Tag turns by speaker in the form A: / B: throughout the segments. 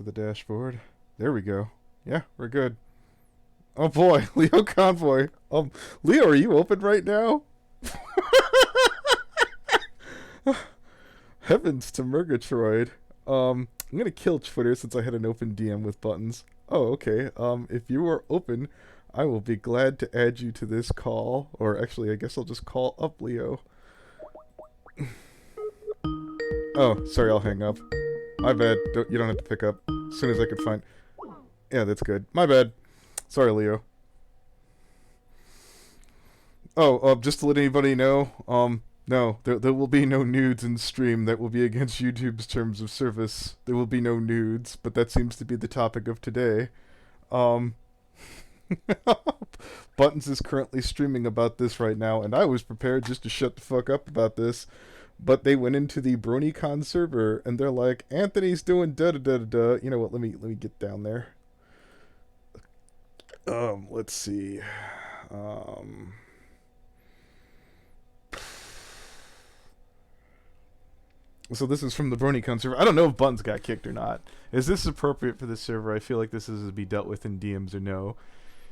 A: the dashboard. There we go. Yeah, we're good. Oh boy, Leo Convoy. Leo, are you open right now? Heavens to Murgatroyd. I'm gonna kill Twitter since I had an open DM with buttons. Oh, okay. If you are open, I will be glad to add you to this call. Or actually, I guess I'll just call up Leo. Oh, sorry, I'll hang up. My bad. You don't have to pick up. As soon as I could find... Yeah, that's good. My bad. Sorry, Leo. Oh, just to let anybody know, no, there will be no nudes in stream. That will be against YouTube's terms of service. There will be no nudes, but that seems to be the topic of today. Um, Buttons is currently streaming about this right now, and I was prepared just to shut the fuck up about this, but they went into the BronyCon server, and they're like, Anthony's doing da-da-da-da-da. You know what, let me get down there. Let's see. So this is from the BronyCon server. I don't know if Buttons got kicked or not. Is this appropriate for this server? I feel like this is to be dealt with in DMs or no.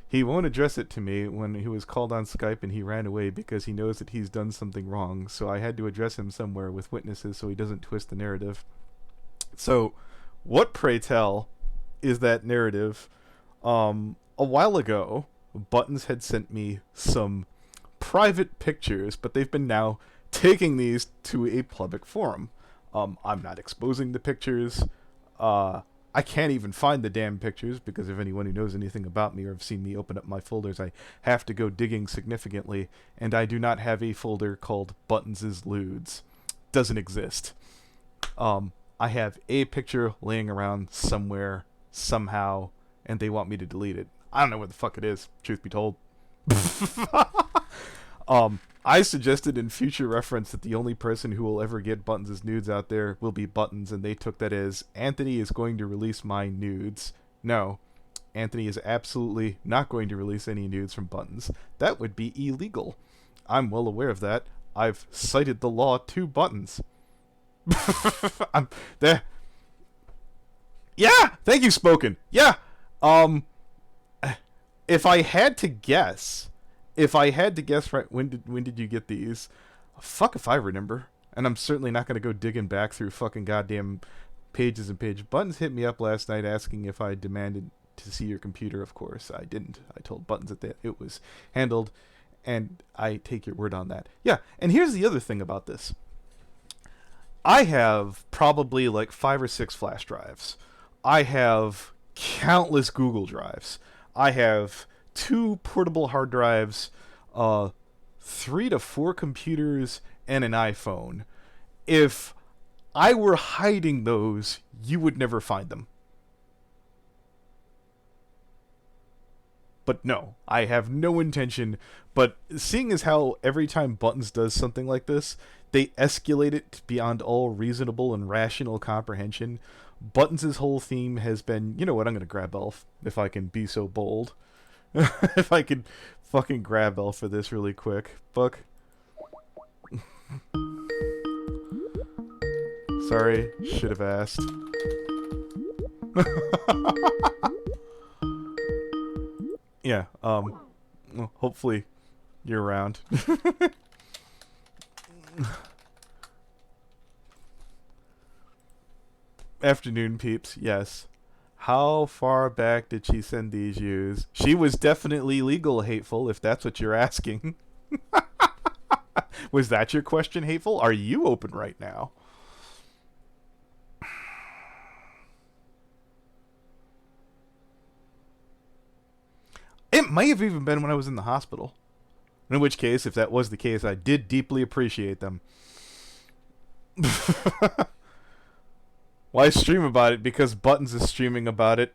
A: He won't address it to me when he was called on Skype and he ran away because he knows that he's done something wrong. So I had to address him somewhere with witnesses so he doesn't twist the narrative. So, what, pray tell, is that narrative? A while ago, Buttons had sent me some private pictures, but they've been now taking these to a public forum. I'm not exposing the pictures. I can't even find the damn pictures because if anyone who knows anything about me or have seen me open up my folders, I have to go digging significantly, and I do not have a folder called Buttons' Lewds. Doesn't exist. I have a picture laying around somewhere, somehow, and they want me to delete it. I don't know where the fuck it is, truth be told. I suggested in future reference that the only person who will ever get Buttons' nudes out there will be Buttons, and they took that as, Anthony is going to release my nudes. No, Anthony is absolutely not going to release any nudes from Buttons. That would be illegal. I'm well aware of that. I've cited the law to Buttons. I'm there. Yeah, thank you, Spoken. Yeah. If I had to guess, right, when did you get these? Fuck if I remember. And I'm certainly not gonna go digging back through fucking goddamn pages and pages. Buttons hit me up last night asking if I demanded to see your computer. Of course, I didn't. I told Buttons that it was handled, and I take your word on that. Yeah, and here's the other thing about this. I have probably like 5 or 6 flash drives. I have countless Google drives. I have 2 portable hard drives, 3 to 4 computers, and an iPhone. If I were hiding those, you would never find them. But no, I have no intention. But seeing as how every time Buttons does something like this, they escalate it beyond all reasonable and rational comprehension. Buttons' whole theme has been, you know what, I'm going to grab Elf, if I can be so bold. If I could fucking grab Elf for this really quick. Buck. Sorry, should have asked. Yeah, well, hopefully you're around. Afternoon, peeps, yes. How far back did she send these yous? She was definitely legal, Hateful, if that's what you're asking. Was that your question, Hateful? Are you open right now? It may have even been when I was in the hospital. In which case, if that was the case, I did deeply appreciate them. Why stream about it? Because Buttons is streaming about it.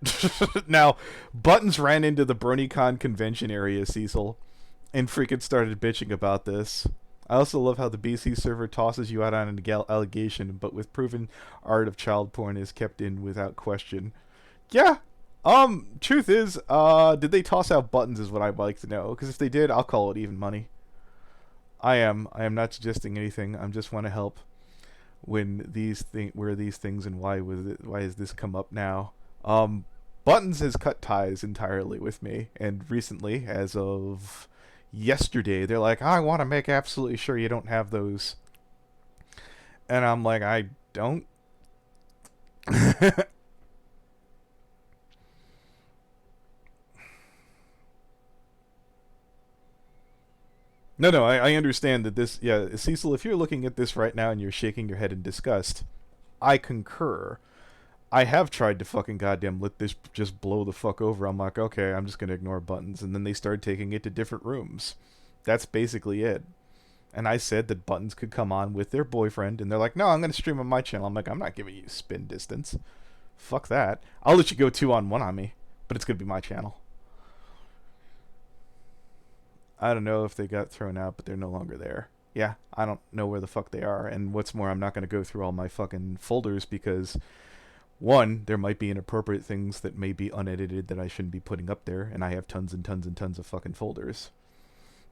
A: Now, Buttons ran into the BronyCon convention area, Cecil, and freaking started bitching about this. I also love how the BC server tosses you out on an allegation, but with proven art of child porn is kept in without question. Yeah. Truth is, did they toss out Buttons is what I'd like to know. Because if they did, I'll call it even money. I am not suggesting anything. I just want to help when these things and why has this come up now. Um, Buttons has cut ties entirely with me, and recently, as of yesterday, they're like, I want to make absolutely sure you don't have those. And I'm like, I don't. No, no, I understand that this. Yeah, Cecil, if you're looking at this right now and you're shaking your head in disgust, I concur. I have tried to fucking goddamn let this just blow the fuck over. I'm like, okay, I'm just gonna ignore buttons, and then they started taking it to different rooms. That's basically it. And I said that buttons could come on with their boyfriend, and they're like, no, I'm gonna stream on my channel. I'm like, I'm not giving you spin distance. Fuck that. I'll let you go 2-on-1 on me, but it's gonna be my channel. I don't know if they got thrown out, but they're no longer there. Yeah, I don't know where the fuck they are, and what's more, I'm not gonna go through all my fucking folders because one, there might be inappropriate things that may be unedited that I shouldn't be putting up there, and I have tons and tons and tons of fucking folders.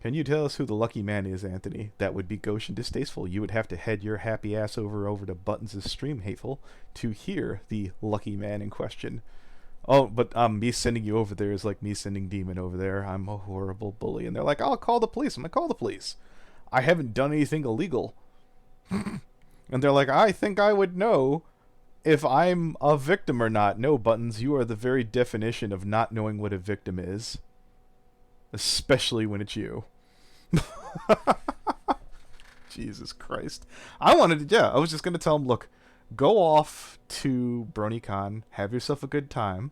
A: Can you tell us who the lucky man is, Anthony? That would be gauche and distasteful. You would have to head your happy ass over to Buttons' stream, Hateful, to hear the lucky man in question. Oh, but me sending you over there is like me sending Demon over there. I'm a horrible bully. And they're like, I'll call the police. I'm going to call the police. I haven't done anything illegal. And they're like, I think I would know if I'm a victim or not. No, Buttons, you are the very definition of not knowing what a victim is. Especially when it's you. Jesus Christ. I was just going to tell him, look, go off to BronyCon, have yourself a good time.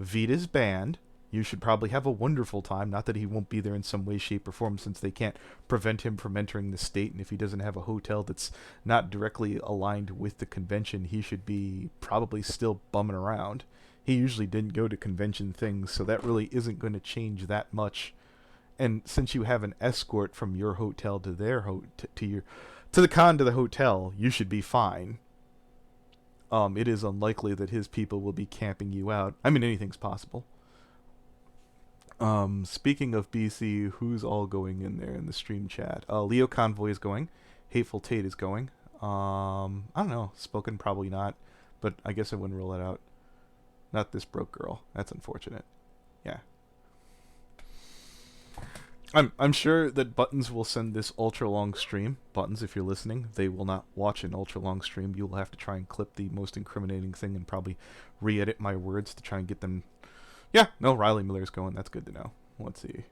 A: Vita's banned. You should probably have a wonderful time. Not that he won't be there in some way, shape, or form, since they can't prevent him from entering the state. And if he doesn't have a hotel that's not directly aligned with the convention, he should be probably still bumming around. He usually didn't go to convention things, so that really isn't going to change that much. And since you have an escort from your hotel to their to the con to the hotel, you should be fine. It is unlikely that his people will be camping you out. I mean, anything's possible. Speaking of BC, who's all going in there in the stream chat? Leo Convoy is going. Hateful Tate is going. I don't know. Spoken, probably not. But I guess I wouldn't rule that out. Not this broke girl. That's unfortunate. Yeah. I'm sure that Buttons will send this ultra long stream. Buttons, if you're listening, they will not watch an ultra long stream. You will have to try and clip the most incriminating thing and probably re-edit my words to try and get them. Yeah, no, Riley Miller's going. That's good to know. Let's see.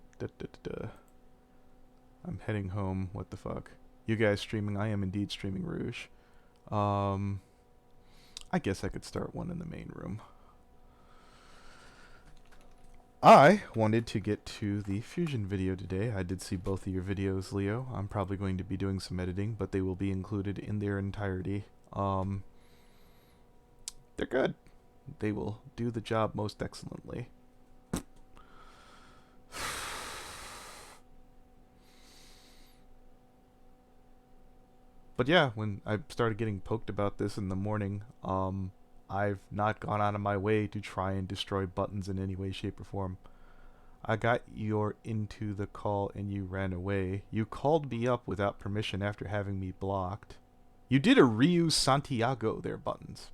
A: I'm heading home. What the fuck? You guys streaming? I am indeed streaming Rouge. I guess I could start one in the main room. I wanted to get to the Fusion video today. I did see both of your videos, Leo. I'm probably going to be doing some editing, but they will be included in their entirety. They're good. They will do the job most excellently. But yeah, when I started getting poked about this in the morning, I've not gone out of my way to try and destroy Buttons in any way, shape, or form. I got your into the call and you ran away. You called me up without permission after having me blocked. You did a Ryu Santiago there, Buttons.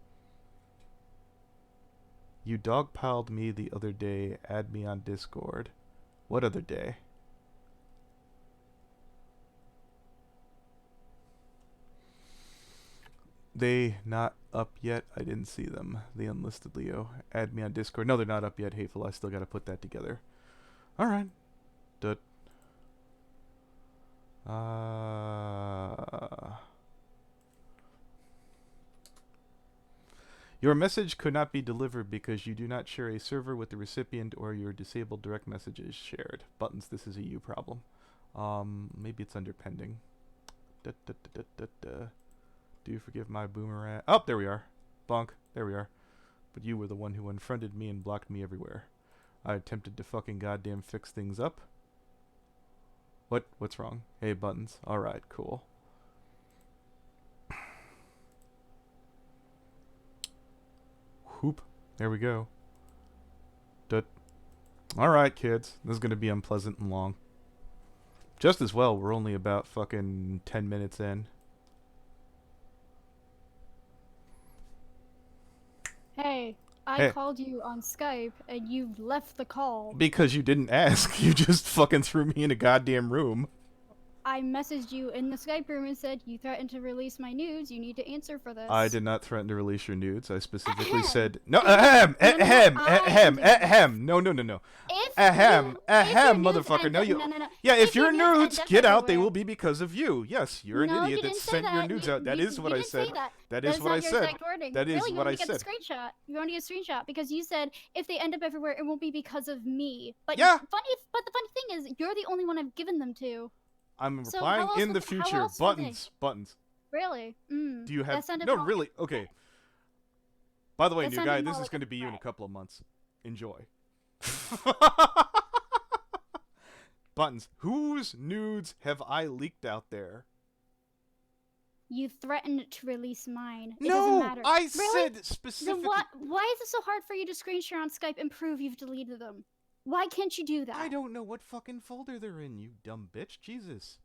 A: You dogpiled me the other day. Add me on Discord. What other day? They not up yet? I didn't see them. The unlisted Leo. Add me on Discord. No, they're not up yet, Hateful. I still gotta put that together. Alright. Your message could not be delivered because you do not share a server with the recipient or your disabled direct message is shared. Buttons, this is a you problem. Maybe it's under pending. Do you forgive my boomerang? Oh, there we are. Bonk. There we are. But you were the one who unfriended me and blocked me everywhere. I attempted to fucking goddamn fix things up. What's wrong? Hey, Buttons. Alright, cool. Whoop. There we go. Alright, kids. This is gonna be unpleasant and long. Just as well, we're only about fucking 10 minutes in.
B: Hey, I called you on Skype and you left the call.
A: Because you didn't ask. You just fucking threw me in a goddamn room.
B: I messaged you in the Skype room and said, you threatened to release my nudes. You need to answer for this.
A: I did not threaten to release your nudes. I specifically
B: Ahem.
A: said no. Ahem. Ahem. Ahem. Ahem. No.
B: If
A: Ahem. Ahem,
B: your nudes
A: motherfucker.
B: end
A: No,
B: up-
A: you.
B: No.
A: Yeah, if your
B: your
A: nudes
B: end up
A: get out, they
B: everywhere-
A: will be because of you. Yes, you're an
B: No,
A: idiot
B: you
A: that
B: didn't say
A: sent your
B: that.
A: nudes
B: You-
A: out. That
B: you-
A: is what
B: you
A: I
B: didn't say
A: said.
B: that.
A: That
B: That
A: is
B: is
A: what
B: not
A: I
B: your
A: said.
B: exact wording.
A: That is
B: Really, you
A: what
B: want
A: I
B: to get
A: said.
B: the screenshot. You want to get a screenshot because you said if they end up everywhere, it won't be because of me. But
A: Yeah.
B: But the funny thing is, you're the only one I've given them to.
A: I'm
B: So
A: replying
B: how else
A: in
B: would-
A: the
B: how
A: future.
B: else would they?
A: Buttons.
B: Really?
A: Do you have?
B: That sounded
A: No,
B: more-
A: really. Okay. By the way,
B: That
A: new
B: sounded
A: guy,
B: more
A: this is
B: like
A: going
B: a
A: to be you in a
B: threat.
A: couple of months. Enjoy. Buttons. Whose nudes have I leaked out there?
B: You threatened to release mine. It
A: No,
B: doesn't matter.
A: I
B: Really?
A: said specifically.
B: Then why is it so hard for you to screen share on Skype and prove you've deleted them? Why can't you do that?
A: I don't know what fucking folder they're in, you dumb bitch. Jesus.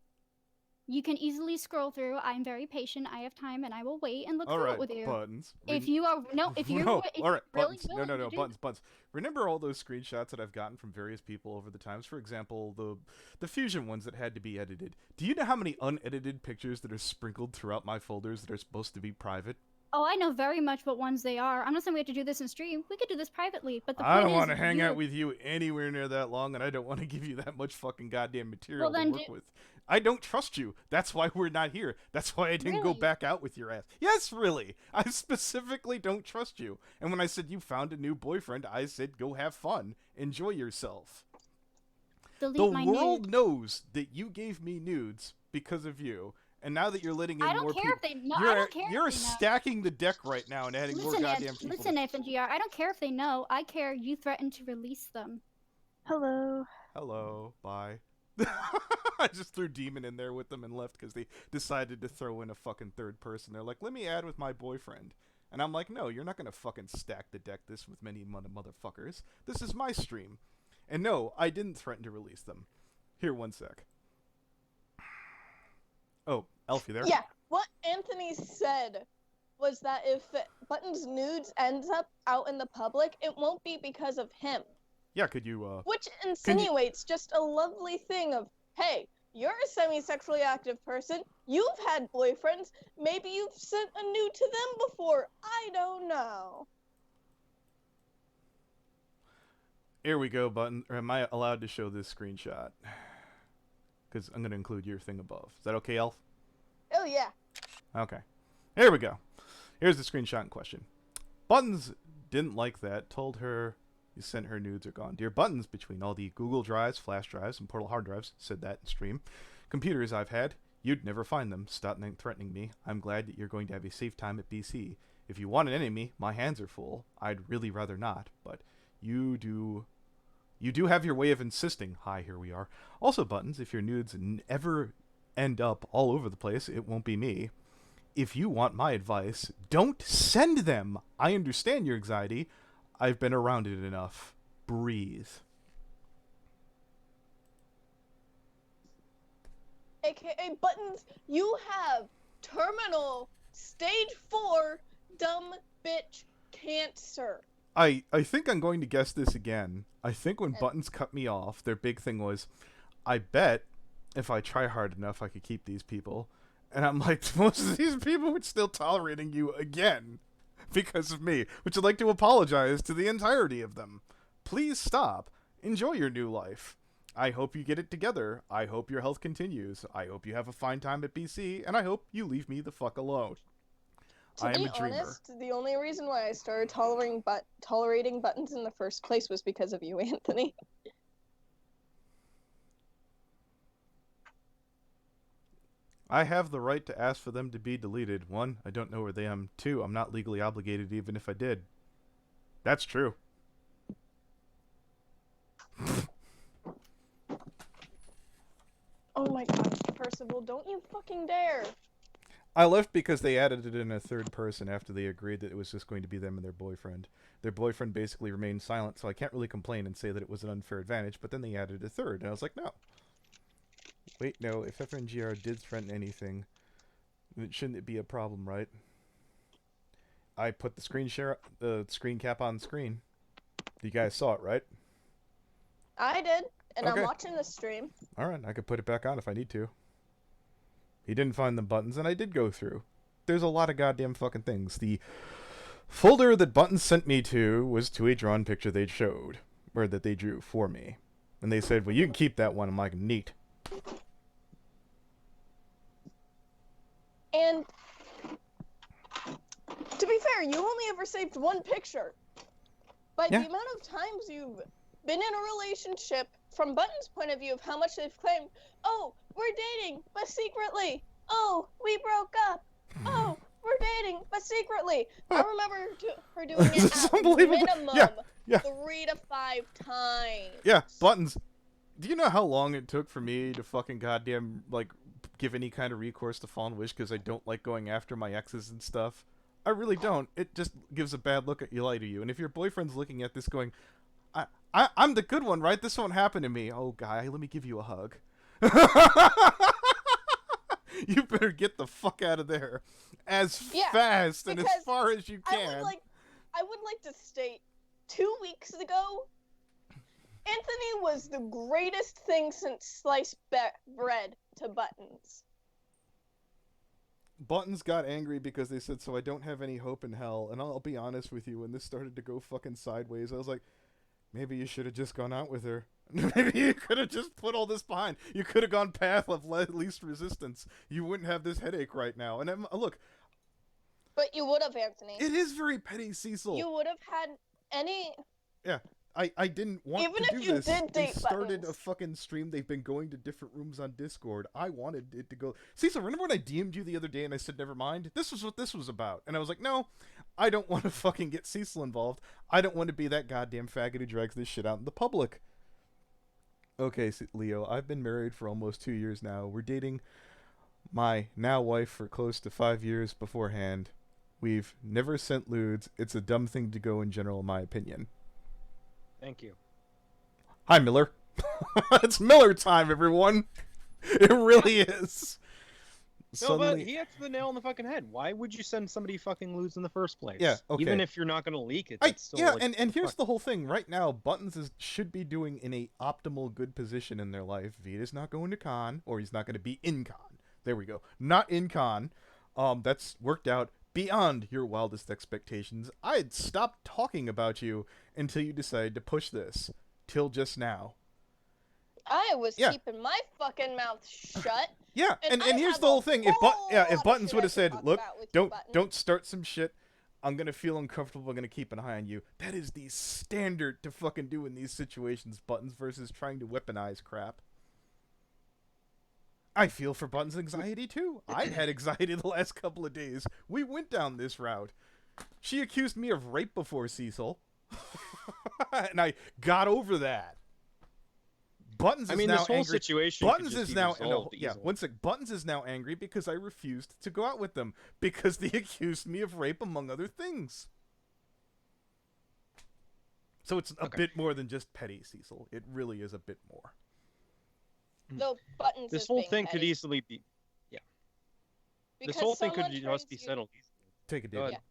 B: You can easily scroll through. I'm very patient. I have time, and I will wait and look
A: All
B: through
A: right,
B: it with you.
A: Buttons.
B: If you are if you're
A: no,
B: if
A: all right,
B: you're really
A: buttons.
B: willing
A: No,
B: to do
A: buttons. Remember all those screenshots that I've gotten from various people over the times? For example, the fusion ones that had to be edited. Do you know how many unedited pictures that are sprinkled throughout my folders that are supposed to be private?
B: Oh, I know very much what ones they are. I'm not saying we have to do this in stream. We could do this privately, but the
A: I
B: point
A: don't
B: is,
A: want to hang
B: you're-
A: out with you anywhere near that long, and I don't want to give you that much fucking goddamn material
B: Well,
A: to
B: then
A: work with. I don't trust you. That's why we're not here. That's why I didn't go
B: Really?
A: back out with your ass. Yes, really. I specifically don't trust you. And when I said you found a new boyfriend, I said go have fun. Enjoy yourself.
B: delete
A: The
B: my
A: world
B: nude.
A: knows that you gave me nudes because of you. And now that you're letting in
B: I
A: more
B: don't care
A: people,
B: if they know.
A: you're,
B: I don't care.
A: you're
B: if they know.
A: stacking the deck right now and adding more goddamn people.
B: Listen, FNGR. I don't care if they know. I care you threatened to release them.
C: Hello.
A: Hello, bye. I just threw Demon in there with them and left because they decided to throw in a fucking third person. They're like, let me add with my boyfriend. And I'm like, no, you're not going to fucking stack the deck this with many motherfuckers. This is my stream. And no, I didn't threaten to release them. Here, one sec. Oh, Elf, you there?
C: Yeah, what Anthony said was that if Button's nudes ends up out in the public, it won't be because of him.
A: Yeah, could you,
C: Which insinuates just a lovely thing of, hey, you're a semi-sexually active person, you've had boyfriends, maybe you've sent a nude to them before, I don't know.
A: Here we go, Button. Or am I allowed to show this screenshot? Because I'm going to include your thing above. Is that okay, Elf?
C: Oh yeah.
A: Okay. Here we go. Here's the screenshot in question. Buttons didn't like that, told her you sent her nudes are gone. Dear Buttons, between all the Google Drives, flash drives, and portal hard drives, said that in stream, computers I've had, you'd never find them. Stop threatening me. I'm glad that you're going to have a safe time at BC. If you want an enemy, my hands are full. I'd really rather not, but you do have your way of insisting. Hi, here we are. Also, Buttons, if your nudes ever end up all over the place, it won't be me. If you want my advice, don't send them. I understand your anxiety. I've been around it enough. Breathe.
C: AKA Buttons, you have terminal stage 4 dumb bitch cancer.
A: I think I'm going to guess this again. I think when Buttons cut me off, their big thing was, I bet if I try hard enough, I could keep these people. And I'm like, most of these people are still tolerating you again because of me, which I'd like to apologize to the entirety of them. Please stop. Enjoy your new life. I hope you get it together. I hope your health continues. I hope you have a fine time at BC, and I hope you leave me the fuck alone. I am
C: To
A: a
C: be
A: dreamer.
C: honest, the only reason why I started tolerating Buttons in the first place was because of you, Anthony.
A: I have the right to ask for them to be deleted. 1, I don't know where they am. 2, I'm not legally obligated even if I did. That's true.
C: Oh my gosh, Percival, don't you fucking dare!
A: I left because they added it in a third person after they agreed that it was just going to be them and their boyfriend. Their boyfriend basically remained silent, so I can't really complain and say that it was an unfair advantage, but then they added a third, and I was like, no. Wait, no, if FNGR did threaten anything, then shouldn't it be a problem, right? I put the screen cap on screen. You guys saw it, right?
C: I did, and I'm
A: Okay.
C: watching the stream.
A: All right, I could put it back on if I need to. He didn't find the buttons, and I did go through. There's a lot of goddamn fucking things. The folder that Buttons sent me to was to a drawn picture they showed, or that they drew for me. And they said, well, you can keep that one. I'm like, neat.
C: And to be fair, you only ever saved one picture. By
A: Yeah.
C: the amount of times you've been in a relationship, from Button's point of view of how much they've claimed, oh, we're dating, but secretly. Oh, we broke up. Oh, we're dating, but secretly. I remember her doing it
A: It's
C: at
A: unbelievable.
C: minimum
A: Yeah.
C: 3 to 5 times.
A: Yeah, Buttons. Do you know how long it took for me to fucking goddamn, like, give any kind of recourse to Fallen Wish because I don't like going after my exes and stuff? I really don't. It just gives a bad look at you, lie to you. And if your boyfriend's looking at this going, I'm the good one, right? This won't happen to me. Oh, guy, let me give you a hug. You better get the fuck out of there as fast and as far as you can.
C: I would like to state, 2 weeks ago, Anthony was the greatest thing since sliced bread to Buttons.
A: Buttons got angry because they said, so I don't have any hope in hell. And I'll be honest with you, when this started to go fucking sideways, I was like, maybe you should have just gone out with her. Maybe you could have just put all this behind. You could have gone path of least resistance. You wouldn't have this headache right now. And look.
C: But you would have, Anthony.
A: It is very petty, Cecil.
C: You would have had any...
A: Yeah. I didn't want
C: Even
A: to do
C: if you
A: this.
C: did
A: They
C: date
A: started
C: Buttons.
A: a fucking stream. They've been going to different rooms on Discord. I wanted it to go. Cecil, remember when I DM'd you the other day and I said, never mind? This was what this was about. And I was like, no, I don't want to fucking get Cecil involved. I don't want to be that goddamn faggot who drags this shit out in the public. Okay, Leo, I've been married for almost 2 years now. We're dating my now wife for close to 5 years beforehand. We've never sent lewds. It's a dumb thing to go in general, in my opinion.
D: Thank you.
A: Hi, Miller. It's Miller time, everyone. It really is.
D: No, but he hits the nail on the fucking head. Why would you send somebody fucking lewds in the first place?
A: Yeah, okay.
D: Even if you're not going to leak it. That's still, like,
A: and here's the whole thing. Right now, Buttons should be doing in a optimal good position in their life. Vita's not going to con, or he's not going to be in con. There we go. Not in con. That's worked out beyond your wildest expectations. I had stopped talking about you until you decided to push this. Till just now.
C: I was keeping my fucking mouth shut.
A: Yeah, and here's the whole thing. If Buttons would have said, "Look, don't start some shit. I'm gonna feel uncomfortable. I'm gonna keep an eye on you." That is the standard to fucking do in these situations, Buttons, versus trying to weaponize crap. I feel for Buttons' anxiety too. I had anxiety the last couple of days. We went down this route. She accused me of rape before, Cecil. And I got over that. Buttons is now
D: this whole
A: angry.
D: situation
A: Buttons
D: could just
A: is
D: be
A: now
D: resolved easily.
A: one sec. Buttons is now angry because I refused to go out with them because they accused me of rape among other things. So it's a bit more than just petty, Cecil. It really is a bit more.
C: Though Buttons
D: This
C: is
D: whole
C: being
D: thing could
C: petty.
D: easily be... Yeah.
C: Because
D: This whole thing could
C: someone
D: just be
C: turns you-
D: settled easily.
A: Take it,
D: Go
A: David.
D: ahead.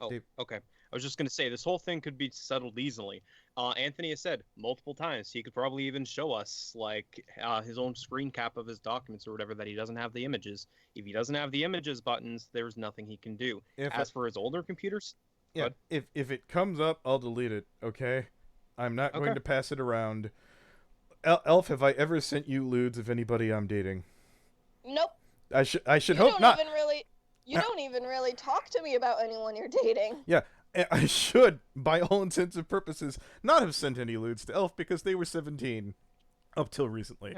D: Oh,
A: Dave.
D: okay. I was just going to say, this whole thing could be settled easily. Anthony has said multiple times, he could probably even show us, like, his own screen cap of his documents or whatever, that he doesn't have the images. If he doesn't have the images, Buttons, there's nothing he can do. As for his older computers,
A: Yeah, if it comes up, I'll delete it, okay? I'm not going
D: Okay.
A: to pass it around. Elf, have I ever sent you lewds of anybody I'm dating?
C: Nope.
A: I should
C: You
A: hope
C: don't
A: not.
C: You don't even really talk to me about anyone you're dating.
A: Yeah, I should, by all intents and purposes, not have sent any lewds to Elf because they were 17 up till recently.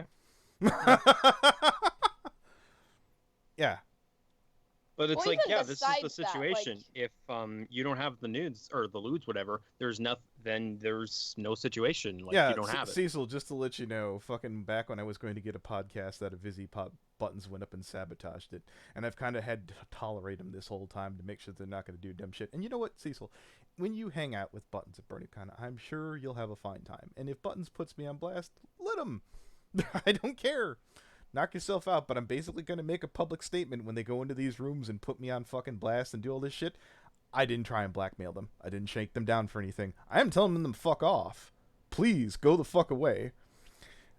A: Yeah.
D: but it's
C: Well,
D: like,
C: even
D: yeah, this is the
C: besides that,
D: situation.
C: like-
D: If you don't have the nudes or the lewds, whatever, then there's no situation. Like,
A: Yeah,
D: you don't have it.
A: Cecil, just to let you know, fucking back when I was going to get a podcast out of Vizzy Pop, Buttons went up and sabotaged it. And I've kind of had to tolerate them this whole time to make sure they're not going to do dumb shit. And you know what, Cecil? When you hang out with Buttons at BronyCon, I'm sure you'll have a fine time. And if Buttons puts me on blast, let him. I don't care. knock yourself out, but I'm basically going to make a public statement when they go into these rooms and put me on fucking blast and do all this shit. I didn't try and blackmail them. I didn't shake them down for anything. I am telling them to fuck off. Please, go the fuck away.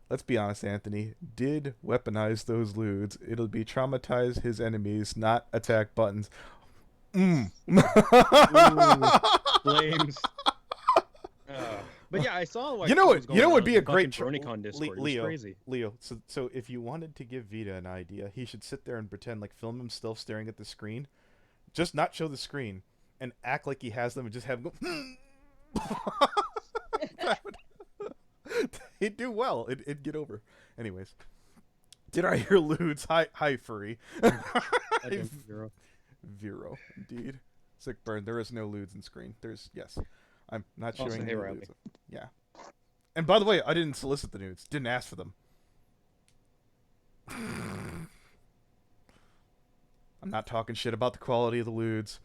A: Let's be honest, Anthony. Did weaponize those lewds. It'll be traumatize his enemies, not attack Buttons.
D: Ooh, flames. But yeah, I saw like
A: You know
D: what was
A: what? You know
D: going
A: what would
D: on
A: be
D: in
A: a great
D: fucking BronyCon Discord. It was crazy.
A: Leo. So if you wanted to give Vita an idea, he should sit there and pretend like film himself staring at the screen, just not show the screen, and act like he has them, and just have him go. He'd do well. It'd get over. Anyways, did I hear Lewds? Hi, furry.
D: Zero.
A: Vero, indeed. Sick burn. There is no Lewds in screen. Yes. I'm not
D: Also,
A: showing
D: hey,
A: you
D: Riley.
A: Lewds. Yeah. And by the way, I didn't solicit the nudes. Didn't ask for them. I'm not talking shit about the quality of the Lewds.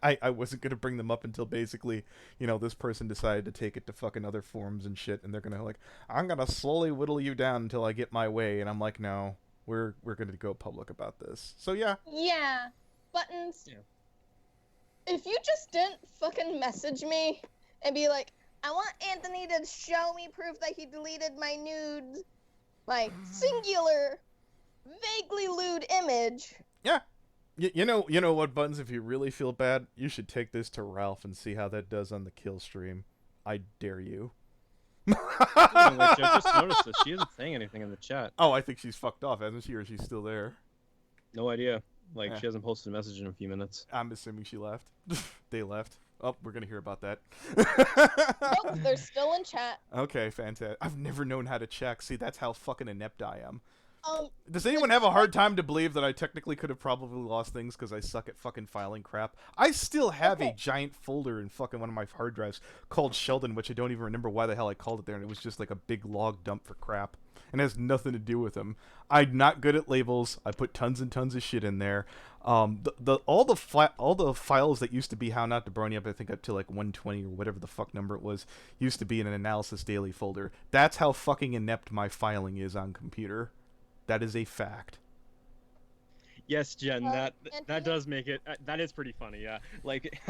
A: I wasn't going to bring them up until basically, this person decided to take it to fucking other forums and shit, and they're going to like, I'm going to slowly whittle you down until I get my way, and I'm like, no, we're going to go public about this. So yeah.
C: Yeah. Buttons.
D: Yeah.
C: If you just didn't fucking message me and be like, I want Anthony to show me proof that he deleted my nudes, my singular, vaguely lewd image.
A: Yeah. You know what, Buttons? If you really feel bad, you should take this to Ralph and see how that does on the kill stream. I dare you.
D: I just noticed this. She isn't saying anything in the chat.
A: Oh, I think she's fucked off, hasn't she? Or she's still there?
D: No idea. Like,
A: Yeah.
D: she hasn't posted a message in a few minutes.
A: I'm assuming she left. They left. Oh, we're gonna hear about that.
C: Nope, they're still in chat.
A: Okay, fantastic. I've never known how to check. See, that's how fucking inept I am.
C: Um,
A: Does anyone have a hard time to believe that I technically could have probably lost things because I suck at fucking filing crap? I still have a
C: Okay.
A: giant folder in fucking one of my hard drives called Sheldon, which I don't even remember why the hell I called it there, and it was just like a big log dump for crap. And it has nothing to do with them. I'm not good at labels. I put tons and tons of shit in there. All the files that used to be How Not to Brony Up, I think up to like 120 or whatever the fuck number it was, used to be in an Analysis Daily folder. That's how fucking inept my filing is on computer. That is a fact.
D: Yes, Jen, that
C: Anthony?
D: does make it. That is pretty funny, yeah. Like,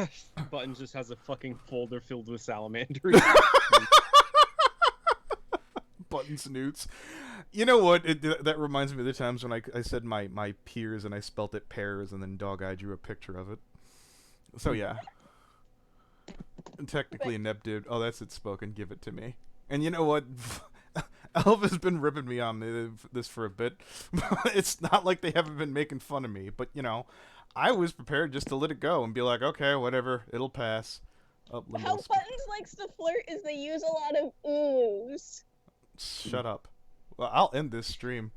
D: Buttons just has a fucking folder filled with salamanders.
A: Buttons newts. You know what? That reminds me of the times when I said my peers and I spelt it pears and then Dog-Eye drew a picture of it. So yeah. And technically Neb did. Oh, that's it spoken. Give it to me. And you know what? Elf has been ripping me on this for a bit. It's not like they haven't been making fun of me, but I was prepared just to let it go and be like, okay, whatever, it'll pass. Oh,
C: how Buttons likes to flirt is they use a lot of oohs.
A: Shut up. Well, I'll end this stream.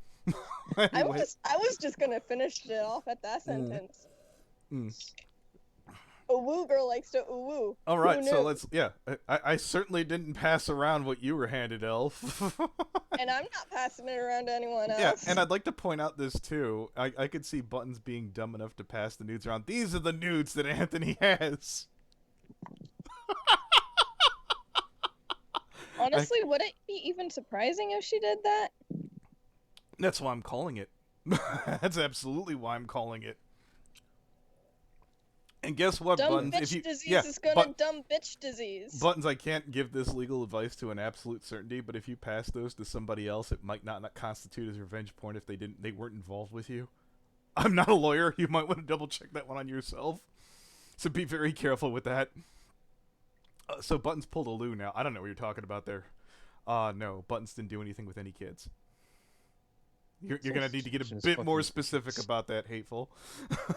C: I
A: Anyway.
C: was just gonna finish it off at that sentence.
A: Mm.
C: A woo girl likes to ooh woo.
A: All right,
C: Who
A: so
C: knew?
A: let's. Yeah, I certainly didn't pass around what you were handed, Elf.
C: And I'm not passing it around to anyone else.
A: Yeah, and I'd like to point out this too. I could see Buttons being dumb enough to pass the nudes around. These are the nudes that Anthony has.
C: Honestly, would it be even surprising if she did that?
A: That's why I'm calling it. That's absolutely why I'm calling it. And guess what,
C: Dumb
A: Buttons?
C: bitch
A: If you
C: disease is gonna dumb bitch disease.
A: Buttons, I can't give this legal advice to an absolute certainty, but if you pass those to somebody else, it might not constitute as a revenge point if they weren't involved with you. I'm not a lawyer. You might want to double check that one on yourself. So be very careful with that. So Buttons pulled a Lou now. I don't know what you're talking about there. No, Buttons didn't do anything with any kids. You're gonna need to get a bit more specific about that, hateful.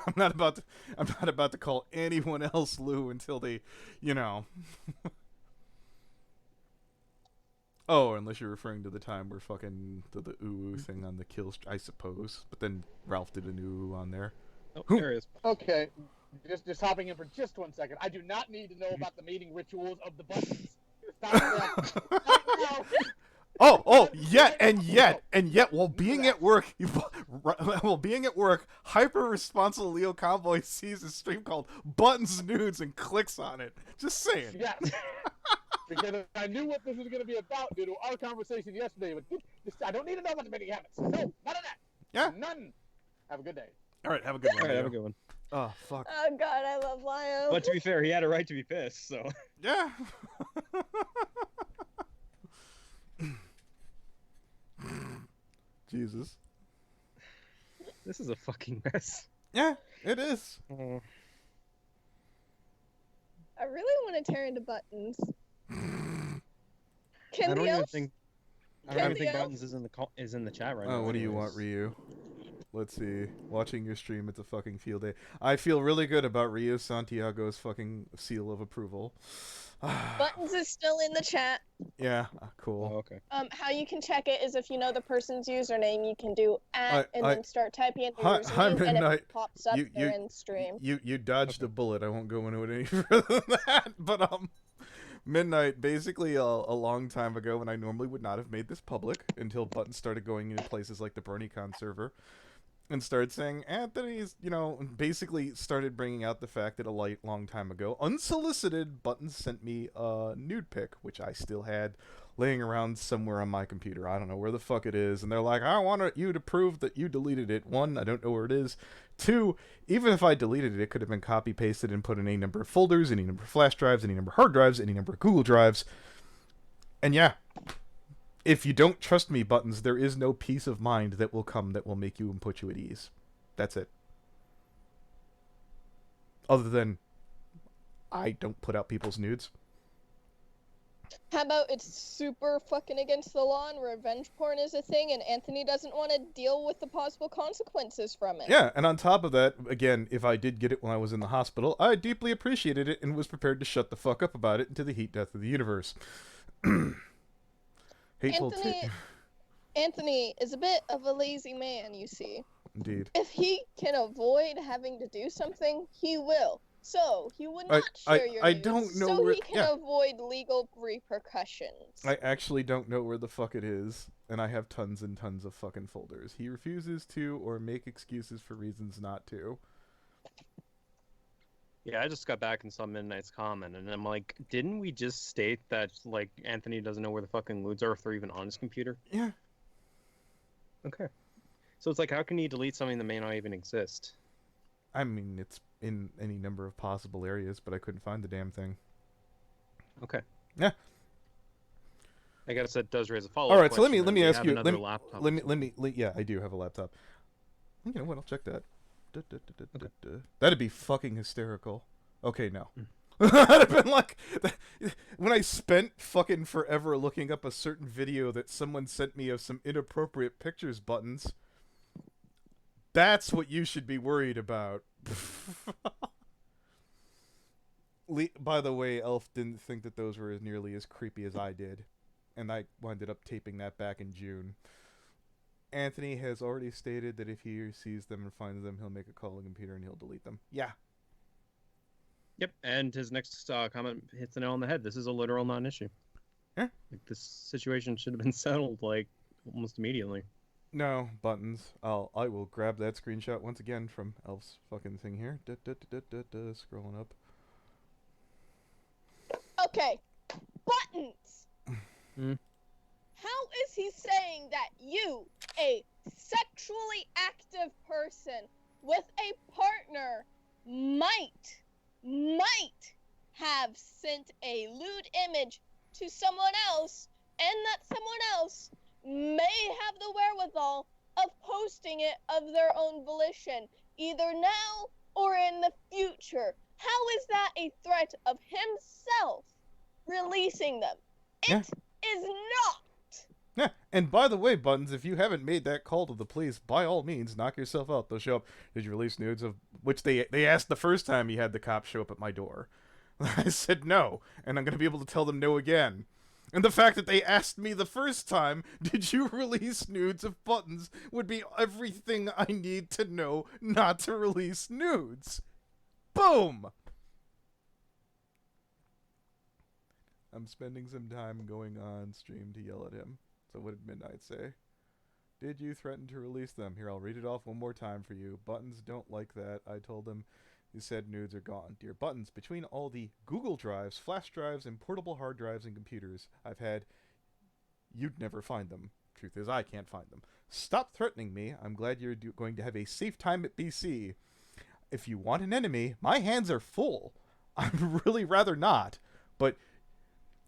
A: I'm not about to call anyone else Lou until they, Oh, unless you're referring to the time where fucking the ooh thing on the kill, I suppose. But then Ralph did an ooh on there.
D: Oh, there he is.
E: Okay, just hopping in for just 1 second. I do not need to know about the mating rituals of the Buttons. Stop that right now.
A: Yet, while being at work, hyper-responsible Leo Convoy sees a stream called Buttons Nudes and clicks on it. Just saying.
E: Yes. Because I knew what this was going to be about due to our conversation yesterday. But I don't need to know about the mini habits. No, none of that.
A: Yeah.
E: None. Have a good day.
A: All right, have a good one.
D: All right, have a
A: Leo.
D: good one.
A: Oh, fuck.
C: Oh god, I love Lio.
D: But to be fair, he had a right to be pissed, so.
A: Yeah. Jesus.
D: This is a fucking mess.
A: Yeah, it is.
C: I really want to tear into Buttons.
D: I
C: Can
D: don't
C: the
D: even
C: elf?
D: think. I
C: Can
D: don't even
C: the
D: think
C: elf?
D: Buttons is in the chat right now.
A: Oh, what do you want,
D: anyways.
A: Ryu? Let's see. Watching your stream, it's a fucking field day. I feel really good about Rio Santiago's fucking seal of approval.
C: Buttons is still in the chat.
A: Yeah,
D: Oh,
A: cool.
D: okay.
C: How you can check it is if you know the person's username, you can do at and then start typing in their
A: Hi,
C: username, and
A: Midnight.
C: it pops up
A: You-
C: there
A: you-
C: in stream.
A: You dodged
D: Okay.
A: a bullet. I won't go into it any further than that. But Midnight, basically a long time ago, when I normally would not have made this public until Buttons started going into places like the BronyCon server and started saying Anthony's, basically started bringing out the fact that a long time ago, unsolicited, Buttons sent me a nude pic, which I still had laying around somewhere on my computer. I don't know where the fuck it is. And they're like, I want you to prove that you deleted it. One, I don't know where it is. Two, even if I deleted it, it could have been copy pasted and put in any number of folders, any number of flash drives, any number of hard drives, any number of Google drives. And yeah, if you don't trust me, Buttons, there is no peace of mind that will come that will make you and put you at ease. That's it. Other than I don't put out people's nudes.
C: How about it's super fucking against the law and revenge porn is a thing, and Anthony doesn't want to deal with the possible consequences from it?
A: Yeah, and on top of that, again, if I did get it when I was in the hospital, I deeply appreciated it and was prepared to shut the fuck up about it into the heat death of the universe. Hateful
C: Anthony is a bit of a lazy man, you see.
A: Indeed.
C: If he can avoid having to do something, he will. So he would not share your
A: I
C: news,
A: don't know
C: so
A: where-
C: he can
A: yeah.
C: avoid legal repercussions.
A: I actually don't know where the fuck it is, and I have tons and tons of fucking folders. He refuses to or make excuses for reasons not to.
D: Yeah, I just got back and saw Midnight's comment, and I'm like, didn't we just state that, like, Anthony doesn't know where the fucking Lewds are if they're even on his computer?
A: Yeah.
D: Okay. So it's like, how can he delete something that may not even exist?
A: I mean, it's in any number of possible areas, but I couldn't find the damn thing.
D: Okay.
A: Yeah.
D: I guess that does raise a follow-up
A: All right, so let
D: question,
A: me
D: then. Do
A: ask
D: have
A: you.
D: another laptop.
A: Yeah, I do have a laptop. You know what? I'll check that. That'd be fucking hysterical. Okay, no. That'd have been like when I spent fucking forever looking up a certain video that someone sent me of some inappropriate pictures Buttons. That's what you should be worried about. By the way, Elf didn't think that those were as nearly as creepy as I did, and I ended up taping that back in June. Anthony has already stated that if he sees them and finds them, he'll make a call on the computer and he'll delete them. Yeah.
D: Yep, and his next comment hits the nail on the head. This is a literal non-issue.
A: Yeah.
D: Like, this situation should have been settled, like, almost immediately.
A: No, Buttons. I will grab that screenshot once again from Elf's fucking thing here. Scrolling up.
C: Okay, Buttons!
D: Hmm?
C: How is he saying that you, a sexually active person with a partner, might have sent a lewd image to someone else, and that someone else may have the wherewithal of posting it of their own volition, either now or in the future? How is that a threat of himself releasing them?
A: Yeah.
C: It is not.
A: Yeah, and by the way, Buttons, if you haven't made that call to the police, by all means, knock yourself out. They'll show up. Did you release nudes of which they asked the first time you had the cops show up at my door? I said no, and I'm going to be able to tell them no again. And the fact that they asked me the first time, did you release nudes of Buttons, would be everything I need to know not to release nudes. Boom! I'm spending some time going on stream to yell at him. So what did Midnight say? Did you threaten to release them? Here, I'll read it off one more time for you. Buttons don't like that. I told him He said nudes are gone. Dear Buttons, between all the Google Drives, flash drives, and portable hard drives and computers I've had, you'd never find them. Truth is, I can't find them. Stop threatening me. I'm glad you're going to have a safe time at BC. If you want an enemy, my hands are full. I'd really rather not. But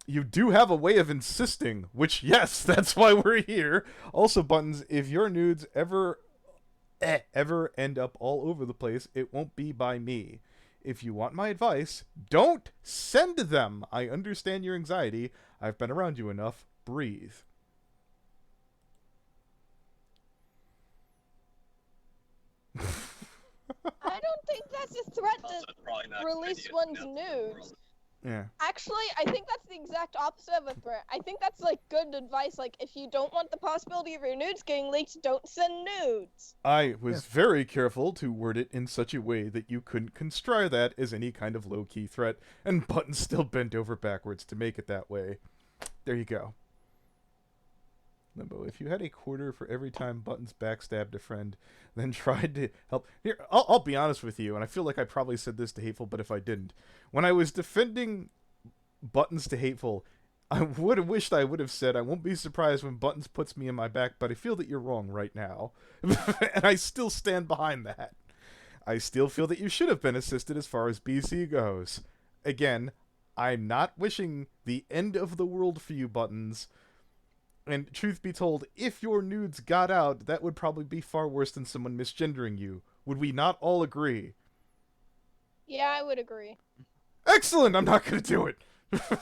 A: you do have a way of insisting, which, yes, that's why we're here. Also, Buttons, if your nudes ever end up all over the place, it won't be by me. If you want my advice, don't send them. I understand your anxiety. I've been around you enough. Breathe.
C: I don't think that's a threat to release one's nudes.
A: Yeah.
C: Actually, I think that's the exact opposite of a threat. I think that's like good advice. Like, if you don't want the possibility of your nudes getting leaked, don't send nudes.
A: I was very careful to word it in such a way that you couldn't construe that as any kind of low-key threat, and Buttons still bent over backwards to make it that way. There you go. Limbo, if you had a quarter for every time Buttons backstabbed a friend, then tried to help... Here, I'll be honest with you, and I feel like I probably said this to Hateful, but if I didn't. When I was defending Buttons to Hateful, I would have wished I would have said, I won't be surprised when Buttons puts me in my back, but I feel that you're wrong right now. And I still stand behind that. I still feel that you should have been assisted as far as BC goes. Again, I'm not wishing the end of the world for you, Buttons. And truth be told, if your nudes got out, that would probably be far worse than someone misgendering you. Would we not all agree?
C: Yeah, I would agree.
A: Excellent! I'm not gonna do it!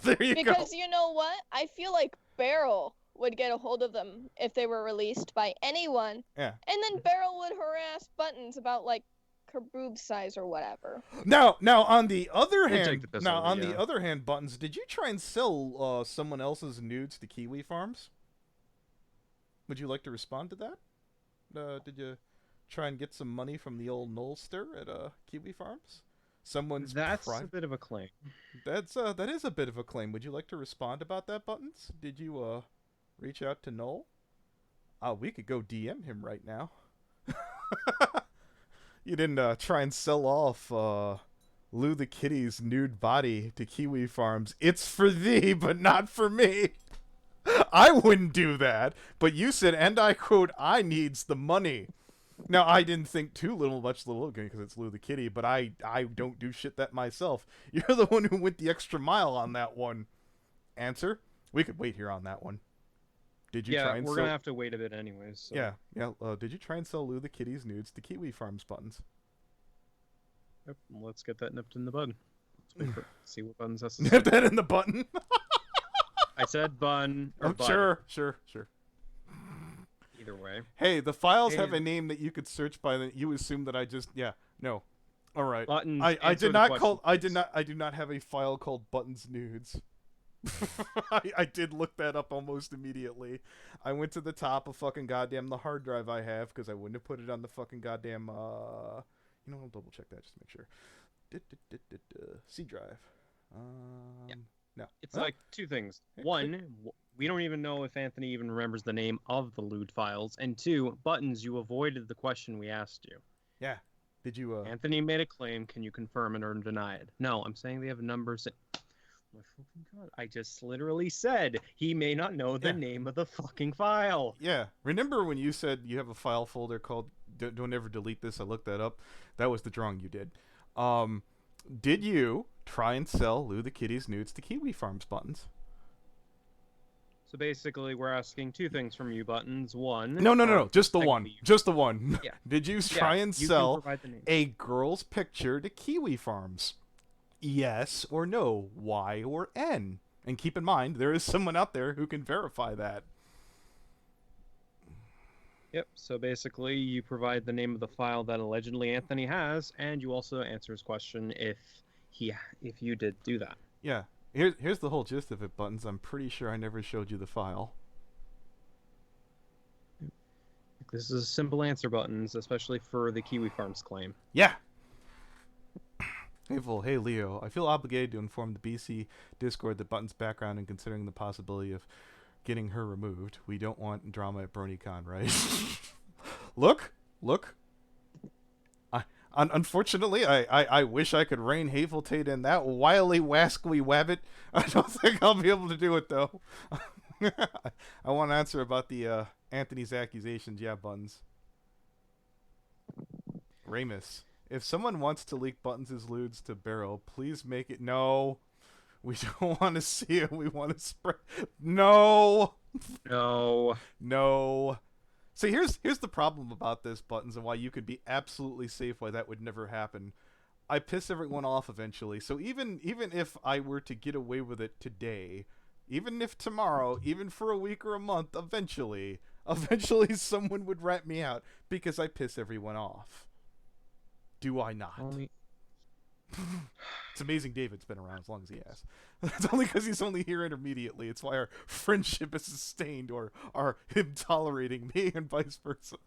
A: There you go.
C: Because you know what? I feel like Beryl would get a hold of them if they were released by anyone.
A: Yeah.
C: And then Beryl would harass Buttons about, like, her boob size or whatever.
A: Now, on the other hand,
D: the
A: other hand, Buttons, did you try and sell someone else's nudes to Kiwi Farms? Would you like to respond to that? Did you try and get some money from the old Knollster at Kiwi Farms?
D: That's a bit of a claim.
A: That is a bit of a claim. Would you like to respond about that, Buttons? Did you reach out to Knoll? We could go DM him right now. You didn't try and sell off Lou the Kitty's nude body to Kiwi Farms. It's for thee, but not for me. I wouldn't do that, but you said, and I quote, I needs the money. Now, I didn't think too much because it's Lou the Kitty, but I don't do shit that myself. You're the one who went the extra mile on that one. Answer? We could wait here on that one. Did you try and
D: we're gonna have to wait a bit anyways. So.
A: Yeah. Did you try and sell Lou the Kitty's nudes to Kiwi Farms, Buttons?
D: Yep, let's get that nipped in the bud. Let's wait for see what Buttons has to say.
A: Nip that in the button?
D: I said bun or bud.
A: Sure.
D: Either way.
A: Hey, the files have a name that you could search by. That you assume that I just no. All right.
D: Buttons.
A: I did not call. I do not have a file called Buttons Nudes. I did look that up almost immediately. I went to the top of fucking goddamn the hard drive I have because I wouldn't have put it on the fucking goddamn. I'll double check that just to make sure. C drive.
D: Yeah.
A: No.
D: It's like two things. One, we don't even know if Anthony even remembers the name of the lewd files. And two, Buttons, you avoided the question we asked you.
A: Yeah. Did you,
D: Anthony made a claim. Can you confirm it or deny it? No, I'm saying they have numbers. My fucking God. I just literally said he may not know the name of the fucking file.
A: Yeah. Remember when you said you have a file folder called Don't Ever Delete This? I looked that up. That was the drawing you did. Did you try and sell Lou the Kitty's nudes to Kiwi Farms, Buttons?
D: So basically, we're asking two things from you, Buttons. One...
A: No. Just the one. Just the one.
D: Yeah.
A: Did you try and sell a girl's picture to Kiwi Farms? Yes or no? Y or N? And keep in mind, there is someone out there who can verify that.
D: Yep, so basically you provide the name of the file that allegedly Anthony has, and you also answer his question if you did do that.
A: Yeah. Here's the whole gist of it, Buttons. I'm pretty sure I never showed you the file.
D: This is a simple answer, Buttons, especially for the Kiwi Farms claim.
A: Yeah. Hey Leo, I feel obligated to inform the BC Discord that Buttons' background and considering the possibility of getting her removed. We don't want drama at BronyCon, right? Look. Unfortunately, I wish I could rain Haveltate in that wily wascally wabbit. I don't think I'll be able to do it, though. I want to answer about the Anthony's accusations. Yeah, Buttons. Ramus, if someone wants to leak Buttons' lewds to Barrel, please make it... No. We don't want to see it. We want to spread... No.
D: No.
A: No. See, here's the problem about this, Buttons, and why you could be absolutely safe why that would never happen. I piss everyone off eventually, so even if I were to get away with it today, even if tomorrow, even for a week or a month, eventually someone would rat me out because I piss everyone off. Do I not? It's amazing David's been around as long as he has. It's only because he's only here intermediately. It's why our friendship is sustained, or him tolerating me and vice versa.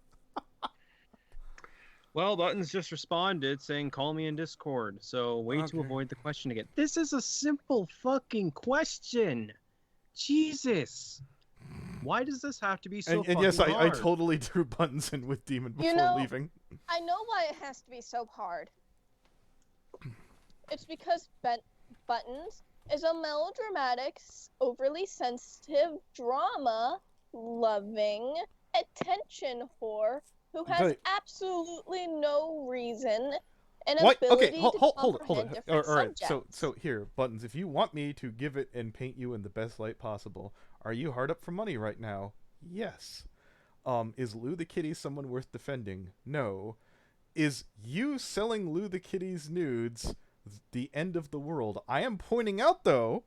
D: Well, Buttons just responded saying, call me in Discord. So, way to avoid the question again. This is a simple fucking question. Jesus. Why does this have to be so
A: and yes,
D: fucking
A: I
D: hard?
A: totally threw Buttons in with Demon before leaving.
C: I know why it has to be so hard. It's because Buttons is a melodramatic, overly sensitive, drama-loving, attention whore who has absolutely no reason and ability to comprehend different subjects.
A: All right. So here, Buttons, if you want me to give it and paint you in the best light possible, are you hard up for money right now? Yes. Is Lou the Kitty someone worth defending? No. Is you selling Lou the Kitty's nudes the end of the world? I am pointing out, though,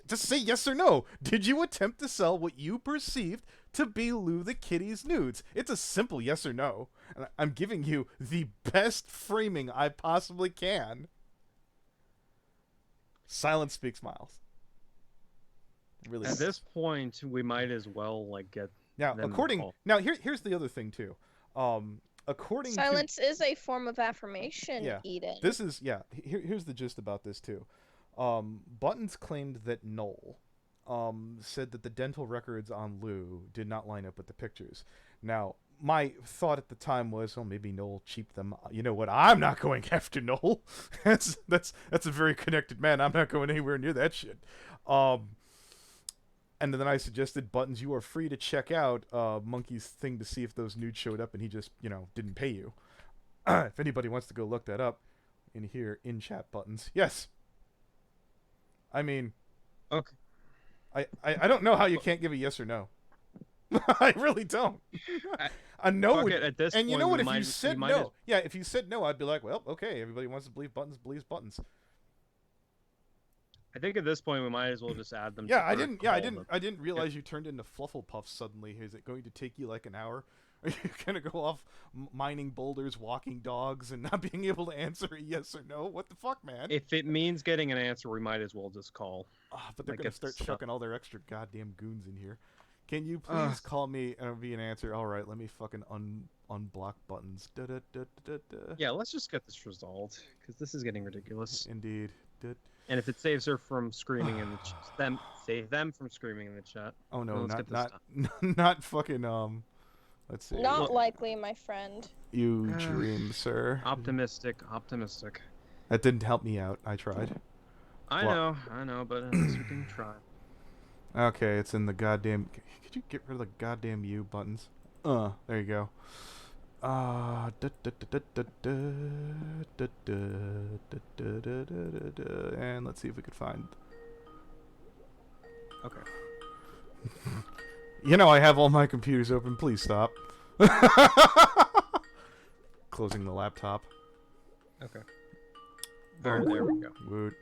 A: just say yes or no. Did you attempt to sell what you perceived to be Lou the Kitty's nudes? It's a simple yes or no. And I'm giving you the best framing I possibly can. Silence speaks miles. Really.
D: At this point, we might as well get
A: now. Here's the other thing too.
C: Silence is a form of affirmation,
A: yeah,
C: Eden.
A: This is here's the gist about this too. Buttons claimed that Noel said that the dental records on Lou did not line up with the pictures. Now, my thought at the time was, maybe Noel cheaped them. You know what? I'm not going after Noel. that's a very connected man. I'm not going anywhere near that shit. And then I suggested, Buttons, you are free to check out Monkey's thing to see if those nudes showed up, and he just, didn't pay you. If anybody wants to go look that up, in here, in chat, Buttons. Yes. I mean...
D: Okay.
A: I don't know how you can't give a yes or no. I really don't. A no would...
D: At this
A: and
D: point,
A: you know what, if you said no... Yeah, if you said no, I'd be like, well, okay, everybody wants to believe Buttons, believes Buttons.
D: I think at this point we might as well just add them.
A: I didn't realize you turned into Flufflepuff suddenly. Is it going to take you like an hour? Are you gonna go off mining boulders, walking dogs, and not being able to answer a yes or no? What the fuck, man?
D: If it means getting an answer, we might as well just call.
A: But they're gonna start chucking all their extra goddamn goons in here. Can you please call me and be an answer? All right, let me fucking unblock Buttons.
D: Yeah, let's just get this resolved because this is getting ridiculous.
A: Indeed.
D: And if it saves her from screaming in the save them from screaming in the chat.
A: Oh no, not fucking let's see.
C: Not likely, my friend.
A: You dream, sir.
D: Optimistic.
A: That didn't help me out. I tried.
D: I know, but at least we can try.
A: Okay, it's in the goddamn... Could you get rid of the goddamn U Buttons? There you go. And let's see if we could find...
D: Okay.
A: I have all my computers open. Please stop. Closing the laptop.
D: Okay. There we go.
A: Woot.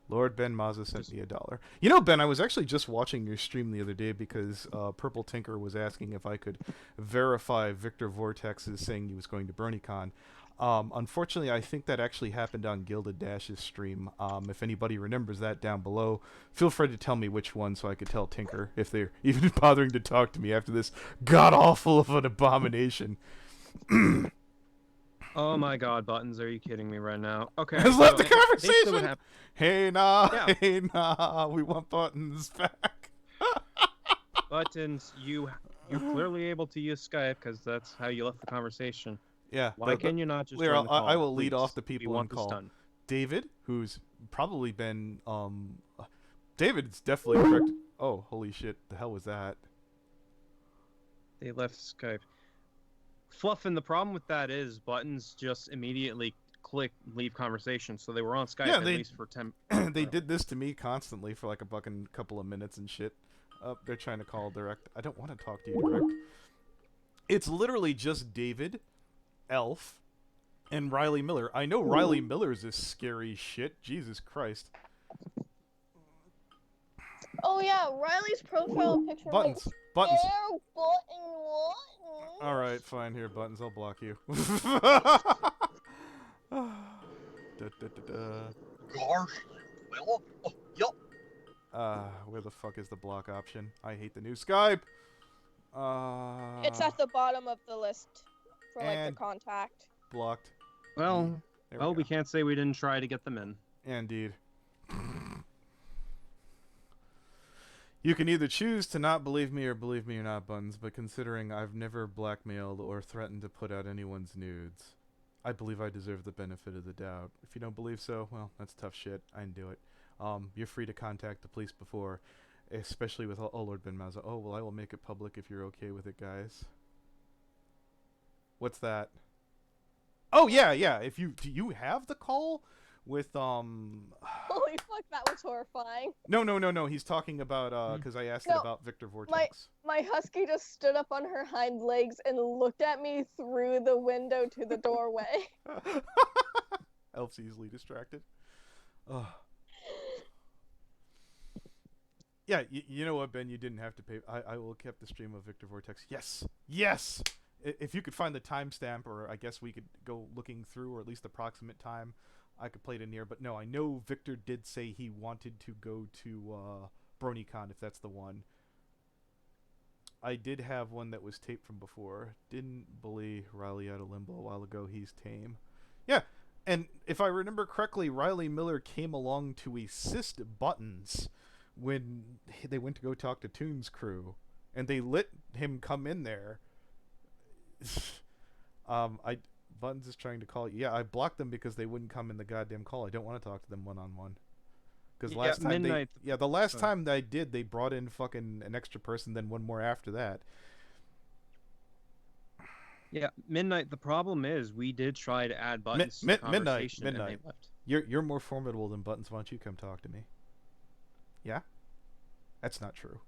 A: Lord Ben Mazza sent me $1. Ben, I was actually just watching your stream the other day because Purple Tinker was asking if I could verify Victor Vortex's saying he was going to BronyCon. Unfortunately, I think that actually happened on Gilded Dash's stream. If anybody remembers that down below, feel free to tell me which one so I could tell Tinker if they're even bothering to talk to me after this god-awful of an abomination.
D: Oh my god, Buttons, are you kidding me right now? Okay.
A: Has left the conversation! Hey nah, we want Buttons back.
D: Buttons, you clearly able to use Skype because that's how you left the conversation.
A: Yeah.
D: Why can you not just
A: Lear,
D: join the call?
A: I will lead
D: please?
A: off the
D: We
A: people
D: want
A: in
D: this
A: call.
D: done.
A: David, who's probably been David's definitely correct. Oh, holy shit! The hell was that?
D: They left Skype. Fluff, and the problem with that is Buttons just immediately click leave conversation, so they were on Skype
A: Yeah,
D: at
A: they-
D: least for 10.
A: They did this to me constantly for like a fucking couple of minutes and shit. They're trying to call direct. I don't want to talk to you direct. It's literally just David, Elf, and Riley Miller. I know Riley Miller's is scary shit. Jesus Christ.
C: Oh yeah, Riley's profile picture
A: Buttons.
C: looks
A: Buttons.
C: scare button.
A: Alright, fine. Here, Buttons. I'll block you. Da, da, da, da.
F: Gosh. Well, oh, yup.
A: Where the fuck is the block option? I hate the new Skype.
C: It's at the bottom of the list for like
A: and-
C: the contact.
A: blocked.
D: Well,
A: There
D: well,
A: we
D: we
A: go.
D: can't say we didn't try to get them in.
A: Indeed. You can either choose to not believe me or believe me or not, Buttons, but considering I've never blackmailed or threatened to put out anyone's nudes, I believe I deserve the benefit of the doubt. If you don't believe so, well, that's tough shit. I didn't do it. You're free to contact the police before, especially with Lord Ben Mazza. Oh, well, I will make it public if you're okay with it, guys. What's that? Oh, yeah. If you do you have the call with
C: Holy fuck, that was horrifying.
A: No. He's talking about because I asked it
C: No,
A: about Victor Vortex.
C: My husky just stood up on her hind legs and looked at me through the window to the doorway.
A: Elf's easily distracted. Ugh. Yeah, you know what, Ben? You didn't have to pay. I will keep the stream of Victor Vortex. Yes. If you could find the timestamp, or I guess we could go looking through, or at least approximate time, I could play it in here. But no, I know Victor did say he wanted to go to BronyCon, if that's the one. I did have one that was taped from before. Didn't bully Riley out of limbo a while ago. He's tame. Yeah, and if I remember correctly, Riley Miller came along to assist Buttons when they went to go talk to Toon's crew, and they let him come in there. Buttons is trying to call you. Yeah, I blocked them because they wouldn't come in the goddamn call. I don't want to talk to them one-on-one. Because
D: Yeah,
A: last time
D: midnight.
A: the last time that I did, they brought in fucking an extra person, then one more after that.
D: Yeah, Midnight. The problem is we did try to add Buttons to the conversation, and they left.
A: You're more formidable than Buttons. Why don't you come talk to me? Yeah? That's not true.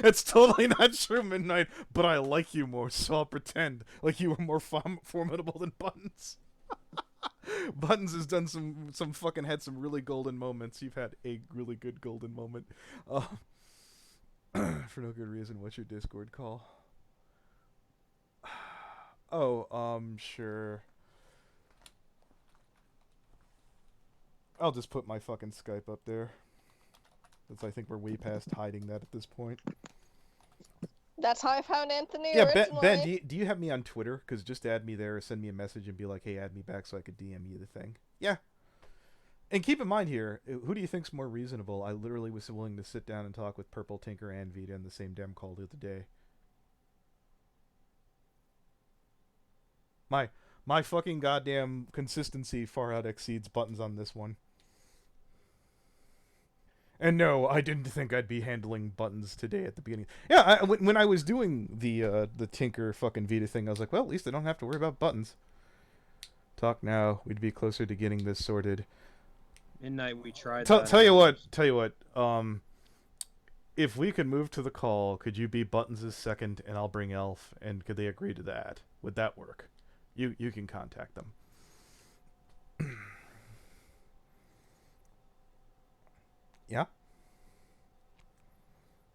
A: That's totally not true, Midnight, but I like you more, so I'll pretend like you were more formidable than Buttons. Buttons has done some fucking had some really golden moments. You've had a really good golden moment. For no good reason, what's your Discord call? Oh, sure. I'll just put my fucking Skype up there. I think we're way past hiding that at this point.
C: That's how I found Anthony
A: Yeah,
C: originally.
A: Ben, do you have me on Twitter? Because just add me there or send me a message and be like, hey, add me back so I could DM you the thing. Yeah. And keep in mind here, who do you think's more reasonable? I literally was willing to sit down and talk with Purple, Tinker, and Vita in the same damn call the other day. My fucking goddamn consistency far out exceeds Buttons on this one. And no, I didn't think I'd be handling Buttons today at the beginning. Yeah, when I was doing the Tinker fucking Vita thing, I was like, well, at least I don't have to worry about Buttons. Talk now. We'd be closer to getting this sorted.
D: Midnight, we tried.
A: Tell you what. If we could move to the call, could you be Buttons' second, and I'll bring Elf, and could they agree to that? Would that work? You can contact them. Yeah?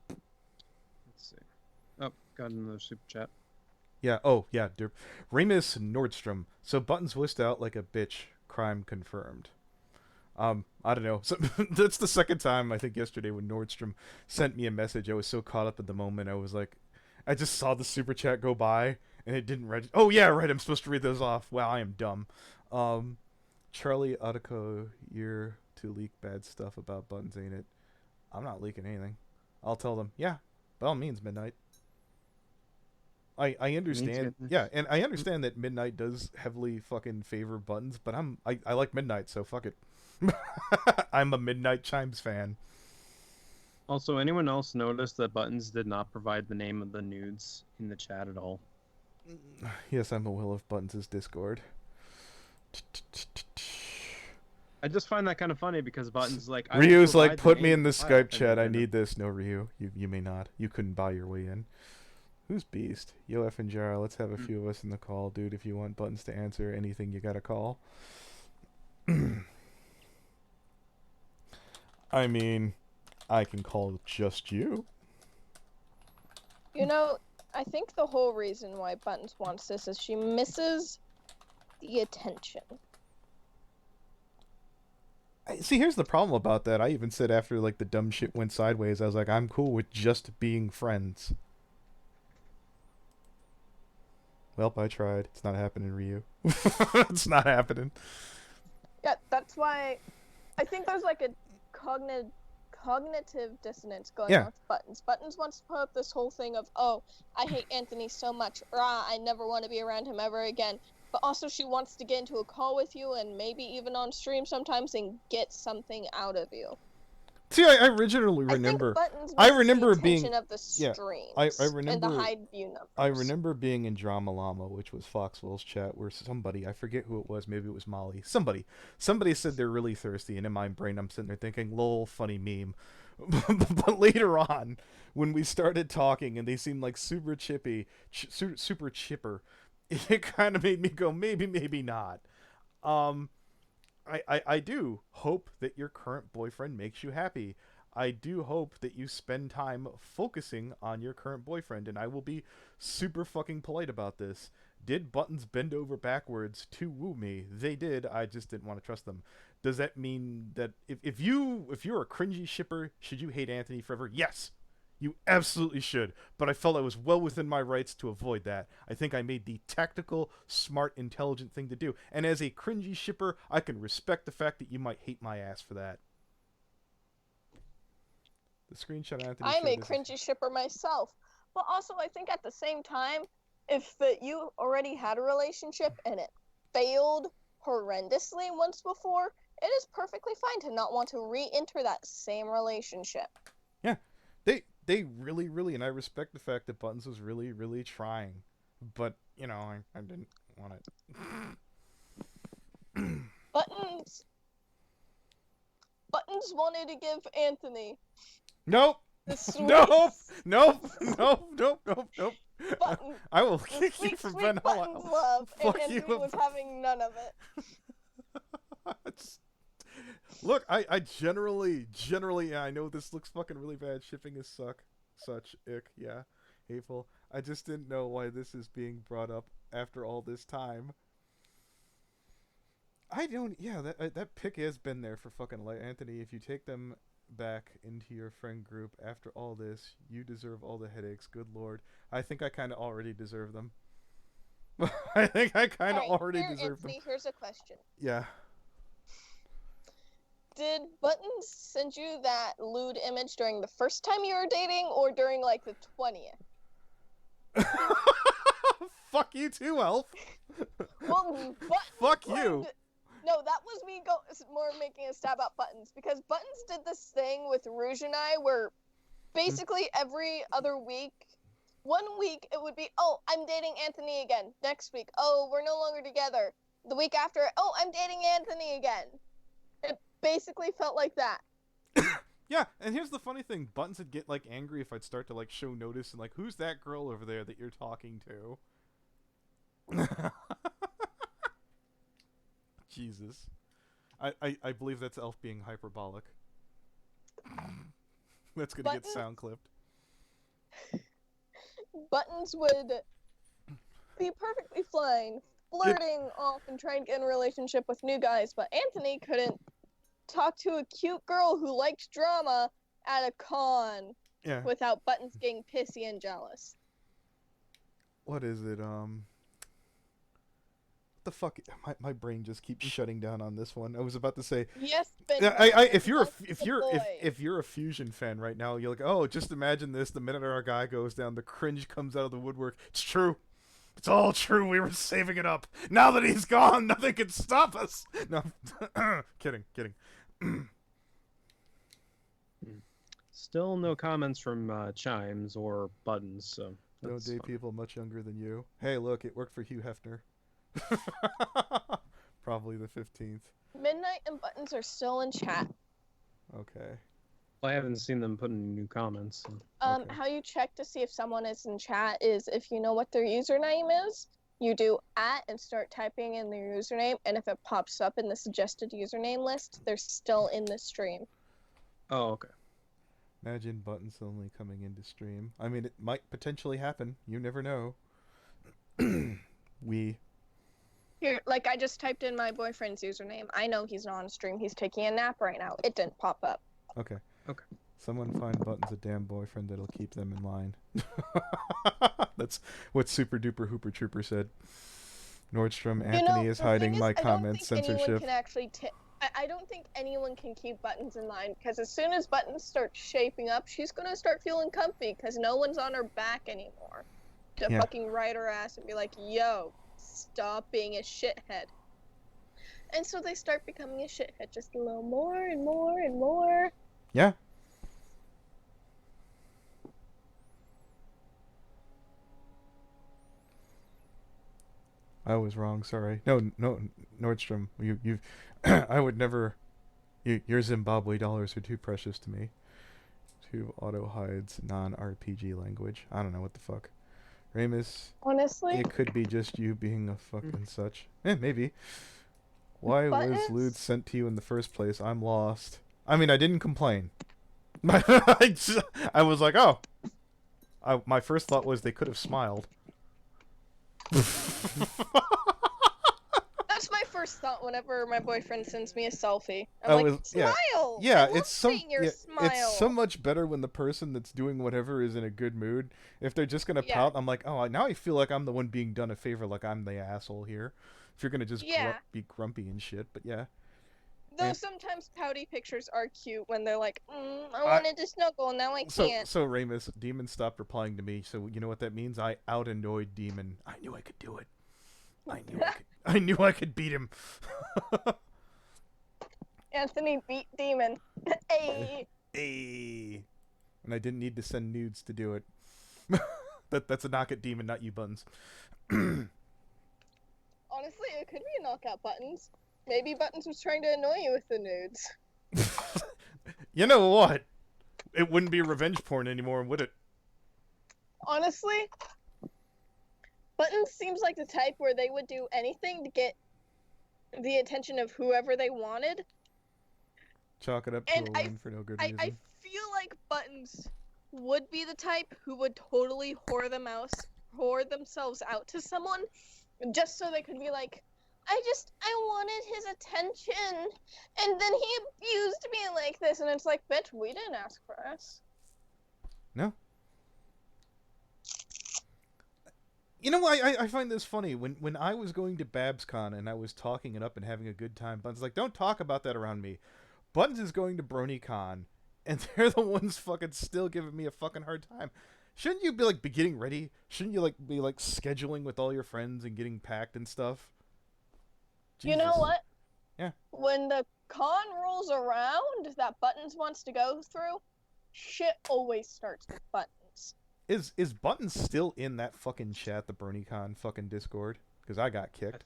D: Let's see. Oh, got another super chat.
A: Yeah, oh, yeah. Remus Nordstrom. So Buttons whisked out like a bitch. Crime confirmed. I don't know. So, that's the second time, I think, yesterday when Nordstrom sent me a message. I was so caught up in the moment. I was like, I just saw the super chat go by, and it didn't register. Oh, yeah, right. I'm supposed to read those off. Wow, I am dumb. Charlie Ottico, you're to leak bad stuff about Buttons, ain't it? I'm not leaking anything. I'll tell them, yeah, by all means, Midnight. I understand.
D: too.
A: Yeah, and I understand that Midnight does heavily fucking favor Buttons, but I like Midnight, so fuck it. I'm a Midnight Chimes fan.
D: Also, anyone else notice that Buttons did not provide the name of the nudes in the chat at all?
A: Yes, I'm aware of Buttons' Discord.
D: I just find that kind of funny because Buttons like I will
A: Ryu's like,
D: provide the
A: put me
D: name
A: in
D: of
A: the
D: file
A: Skype
D: and
A: chat. I
D: then-
A: need this. No, Ryu, you may not. You couldn't buy your way in. Who's Beast? Yo, F and Jara. Let's have a few of us in the call, dude. If you want Buttons to answer anything, you gotta call. I mean, I can call just you.
C: You know, I think the whole reason why Buttons wants this is she misses the attention.
A: See, here's the problem about that. I even said after like the dumb shit went sideways, I was like, I'm cool with just being friends. Well, I tried. It's not happening, Ryu. It's not happening.
C: Yeah, that's why I think there's like a cognitive dissonance going on with Buttons. Buttons wants to put up this whole thing of, oh, I hate Anthony so much, rah, I never want to be around him ever again. But also she wants to get into a call with you and maybe even on stream sometimes and get something out of you.
A: See, I originally remember.
C: I think Buttons
A: I
C: misses
A: remember
C: the
A: being.
C: attention of the
A: Yeah,
C: streams
A: I
C: and
A: remember.
C: the high view numbers.
A: I remember being in Drama Llama, which was Foxwell's chat, where somebody, I forget who it was, maybe it was Molly, somebody said they're really thirsty, and in my brain I'm sitting there thinking, lol, funny meme. But later on, when we started talking and they seemed like super chippy, super chipper, it kind of made me go, maybe not. I do hope that your current boyfriend makes you happy. I do hope that you spend time focusing on your current boyfriend, and I will be super fucking polite about this. Did Buttons bend over backwards to woo me? They did. I just didn't want to trust them. Does that mean that if you're a cringy shipper, should you hate Anthony forever? Yes, you absolutely should. But I felt I was well within my rights to avoid that. I think I made the tactical, smart, intelligent thing to do. And as a cringy shipper, I can respect the fact that you might hate my ass for that. The screenshot Anthony
C: I'm a
A: showed
C: cringy shipper myself. But also, I think at the same time, if you already had a relationship and it failed horrendously once before, it is perfectly fine to not want to re-enter that same relationship.
A: Yeah, they really, and I respect the fact that Buttons was really trying, but you know, I didn't want it.
C: Buttons wanted to give Anthony
A: Nope.
C: the sweet,
A: Nope.
C: Button,
A: I will
C: the
A: kick you
C: sweet,
A: for
C: sweet
A: Ben
C: Buttons love, and
A: Fuck
C: Anthony
A: you.
C: was having none of it.
A: Look, I generally, yeah, I know this looks fucking really bad. Shipping is such ick, yeah, hateful. I just didn't know why this is being brought up after all this time. I don't, yeah, that pick has been there for fucking life. Anthony, if you take them back into your friend group after all this, you deserve all the headaches. Good lord. I think I kind of already deserve them. I think I kind of already deserve them.
C: Anthony, here's a question.
A: Yeah.
C: Did Buttons send you that lewd image during the first time you were dating, or during, like, the 20th?
A: Fuck you too, Elf.
C: Well, Buttons
A: Fuck you.
C: No, that was me more making a stab at Buttons, because Buttons did this thing with Rouge and I where basically every other week, 1 week it would be, oh, I'm dating Anthony again. Next week, oh, we're no longer together. The week after, oh, I'm dating Anthony again. It basically felt like that.
A: Yeah, and here's the funny thing. Buttons would get, like, angry if I'd start to, like, show notice and, like, who's that girl over there that you're talking to? Jesus. I believe that's Elf being hyperbolic. That's gonna get sound clipped.
C: Buttons would be perfectly fine flirting off and trying to get in a relationship with new guys, but Anthony couldn't talk to a cute girl who liked drama at a con without Buttons getting pissy and jealous.
A: What is it? the fuck? My brain just keeps shutting down on this one. I was about to say,
C: Yes, Ben.
A: yeah, if you're
C: boy.
A: if you're a Fusion fan right now, you're like, oh, just imagine this. The minute our guy goes down, the cringe comes out of the woodwork. It's true. It's all true. We were saving it up. Now that he's gone, nothing can stop us. No, kidding.
D: Still no comments from Chimes or Buttons, so
A: No
D: that's
A: day
D: fine.
A: people much younger than you. Hey, look, it worked for Hugh Hefner. Probably the 15th.
C: Midnight and Buttons are still in chat.
A: Okay.
D: I haven't seen them put any new comments. So.
A: Okay.
C: How you check to see if someone is in chat is if you know what their username is, you do @ and start typing in their username, and if it pops up in the suggested username list, they're still in the stream.
D: Oh, okay.
A: Imagine Buttons only coming into stream. I mean, it might potentially happen. You never know.
C: Here, like I just typed in my boyfriend's username. I know he's not on stream. He's taking a nap right now. It didn't pop up.
A: Okay.
D: Okay.
A: Someone find Buttons a damn boyfriend that'll keep them in line. That's what Super Duper Hooper Trooper said. Nordstrom, Anthony is
C: the
A: hiding
C: thing
A: my
C: I don't
A: comment
C: think anyone
A: censorship.
C: can actually I don't think anyone can keep Buttons in line, because as soon as Buttons starts shaping up, she's gonna start feeling comfy because no one's on her back anymore to
A: Yeah.
C: fucking ride her ass and be like, yo, stop being a shithead. And so they start becoming a shithead just a little more and more and more.
A: Yeah. I was wrong. Sorry. No, Nordstrom. You've. I would never. Your Zimbabwe dollars are too precious to me. To auto hides non-RPG language. I don't know what the fuck. Ramus.
C: Honestly,
A: It could be just you being a fucking such. Maybe. Why was
C: Buttons?
A: Lewds sent to you in the first place? I'm lost. I mean, I didn't complain. I was like, oh. My first thought was they could have smiled.
C: that's my first thought whenever my boyfriend sends me a selfie.
A: I
C: I'm like,
A: was- yeah.
C: smile!
A: Yeah,
C: I love
A: it's so
C: seeing your smile.
A: it's so much better when the person that's doing whatever is in a good mood. If they're just gonna
C: Yeah.
A: pout, I'm like, oh, now I feel like I'm the one being done a favor, like I'm the asshole here. If you're gonna just
C: Yeah.
A: be grumpy and shit, but yeah.
C: Though
A: And-
C: sometimes pouty pictures are cute when they're like, I
A: I-
C: wanted to snuggle, now I can't.
A: So Ramus, Demon stopped replying to me. So you know what that means? I out annoyed Demon. I knew I could do it. I knew I could beat him.
C: Anthony beat Demon. Hey.
A: Hey. And I didn't need to send nudes to do it. That's a knock at Demon, not you, Buttons.
C: Honestly, it could be a knockout Buttons. Maybe Buttons was trying to annoy you with the nudes.
A: You know what? It wouldn't be revenge porn anymore, would it?
C: Honestly, Buttons seems like the type where they would do anything to get the attention of whoever they wanted.
A: Chalk it up to
C: And
A: a win for no good reason.
C: I feel like Buttons would be the type who would totally whore themselves out to someone just so they could be like, I wanted his attention, and then he abused me like this, and it's like, bitch, we didn't ask for this.
A: No. You know, I find this funny. When I was going to BabsCon and I was talking it up and having a good time, Buttons like, don't talk about that around me. Buttons is going to BronyCon, and they're the ones fucking still giving me a fucking hard time. Shouldn't you be getting ready? Shouldn't you be scheduling with all your friends and getting packed and stuff?
C: You know
A: Jesus.
C: what?
A: Yeah.
C: When the con rolls around that Buttons wants to go through, shit always starts with Buttons.
A: Is Buttons still in that fucking chat, the BronyCon fucking Discord? Because I got kicked.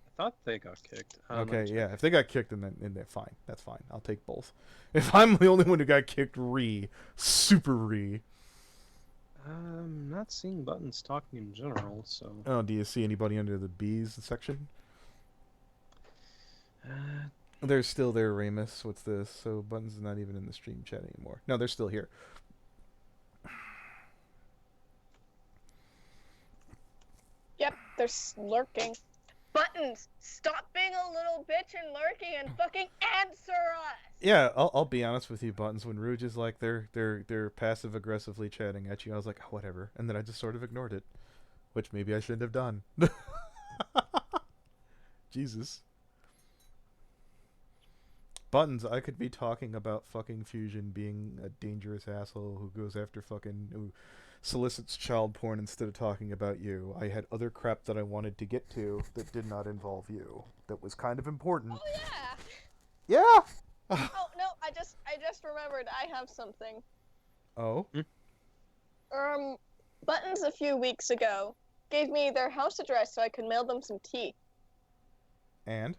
D: I thought they got kicked.
A: Okay, yeah. If they got kicked, then they're fine. That's fine. I'll take both. If I'm the only one who got kicked, super.
D: I'm not seeing Buttons talking in general, so.
A: Oh, do you see anybody under the bees section? They're still there, Ramus. What's this? So Buttons is not even in the stream chat anymore. No, they're still here.
C: Yep, they're lurking. Buttons, stop being a little bitch and lurking and fucking answer us!
A: Yeah, I'll be honest with you, Buttons. When Rouge is like they're passive aggressively chatting at you, I was like, oh, whatever, and then I just sort of ignored it, which maybe I shouldn't have done. Jesus. Buttons, I could be talking about fucking Fusion being a dangerous asshole who goes after who solicits child porn instead of talking about you. I had other crap that I wanted to get to that did not involve you. That was kind of important.
C: Oh
A: Yeah!
C: yeah. Oh no, I just remembered I have something.
A: Oh?
C: Buttons a few weeks ago gave me their house address so I could mail them some tea.
A: And?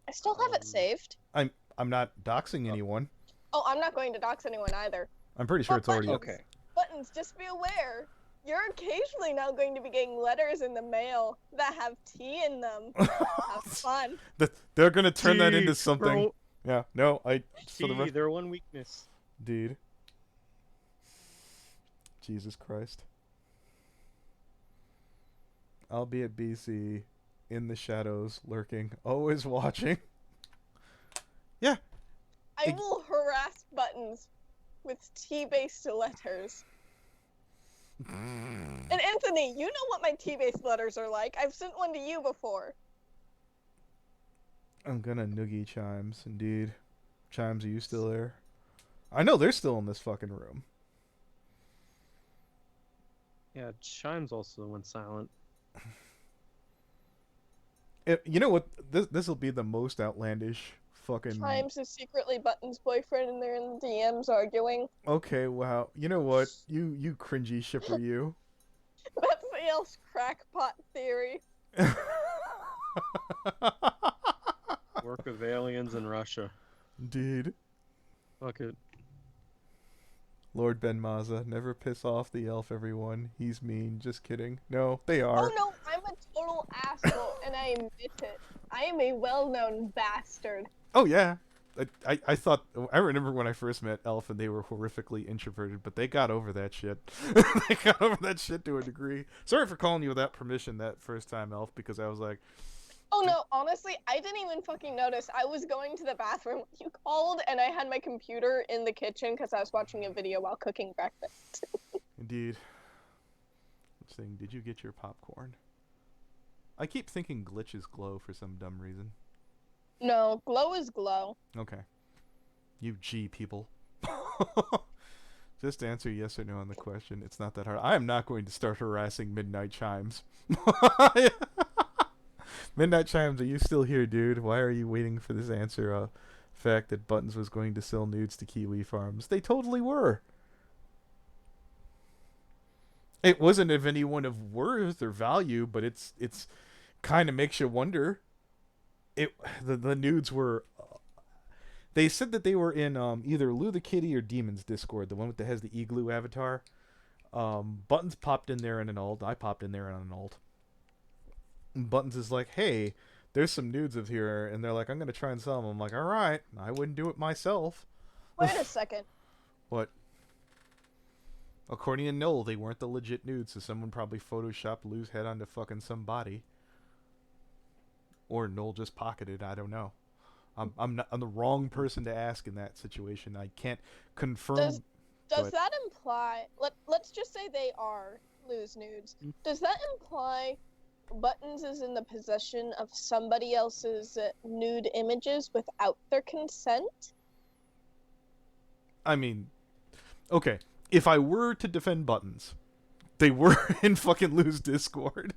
C: I still have it saved.
A: I'm not doxing anyone.
C: Oh, I'm not going to dox anyone either.
A: I'm pretty sure it's already up.
D: Okay.
C: Buttons, just be aware. You're occasionally now going to be getting letters in the mail that have tea in them. Have fun.
A: They're gonna turn that into
D: Tea,
A: something.
D: bro.
A: Yeah, no, for the
D: Tea, their one weakness.
A: Dude. Jesus Christ. I'll be at BC, in the shadows, lurking, always watching. Yeah.
C: I will harass Buttons with tea-based letters. And Anthony, you know what my tea-based letters are like. I've sent one to you before.
A: I'm gonna noogie Chimes, indeed. Chimes, are you still there? I know they're still in this fucking room.
D: Yeah, Chimes also went silent.
A: You know what? This will be the most outlandish fucking...
C: Chimes is secretly Buttons' boyfriend and they're in the DMs arguing.
A: Okay, wow. You know what? You cringy shipper, you.
C: That's the elf's crackpot theory.
D: Work of aliens in Russia.
A: Dude.
D: Fuck it.
A: Lord Ben Maza, never piss off the elf, everyone. He's mean. Just kidding. No, they are.
C: Oh no, I'm a total asshole, and I admit it. I am a well-known bastard.
A: Oh, yeah. I thought... I remember when I first met Elf and they were horrifically introverted, but they got over that shit. They got over that shit to a degree. Sorry for calling you without permission that first time, Elf, because I was like...
C: Oh no, honestly, I didn't even fucking notice. I was going to the bathroom. You called, and I had my computer in the kitchen because I was watching a video while cooking breakfast.
A: Indeed. I'm saying, did you get your popcorn? I keep thinking glitch is glow for some dumb reason.
C: No, glow is glow.
A: Okay. You G people. Just answer yes or no on the question. It's not that hard. I am not going to start harassing Midnight Chimes. Midnight Chimes, are you still here, dude? Why are you waiting for this answer? Fact that Buttons was going to sell nudes to Kiwi Farms. They totally were. It wasn't of anyone of worth or value, but it's kind of makes you wonder. The nudes were... they said that they were in either Lou the Kitty or Demon's Discord, the one that has the igloo avatar. Buttons popped in there in an alt. I popped in there in an alt. And Buttons is like, hey, there's some nudes of here. And they're like, I'm going to try and sell them. I'm like, all right. I wouldn't do it myself.
C: Wait a second.
A: What? According to Noel, they weren't the legit nudes, so someone probably photoshopped Lou's head onto fucking some body. Or Noel just pocketed, I don't know. I'm the wrong person to ask in that situation. I can't confirm.
C: Does that imply... Let's just say they are Lou's nudes. Does that imply Buttons is in the possession of somebody else's nude images without their consent?
A: I mean, okay. If I were to defend Buttons, they were in fucking Lou's Discord.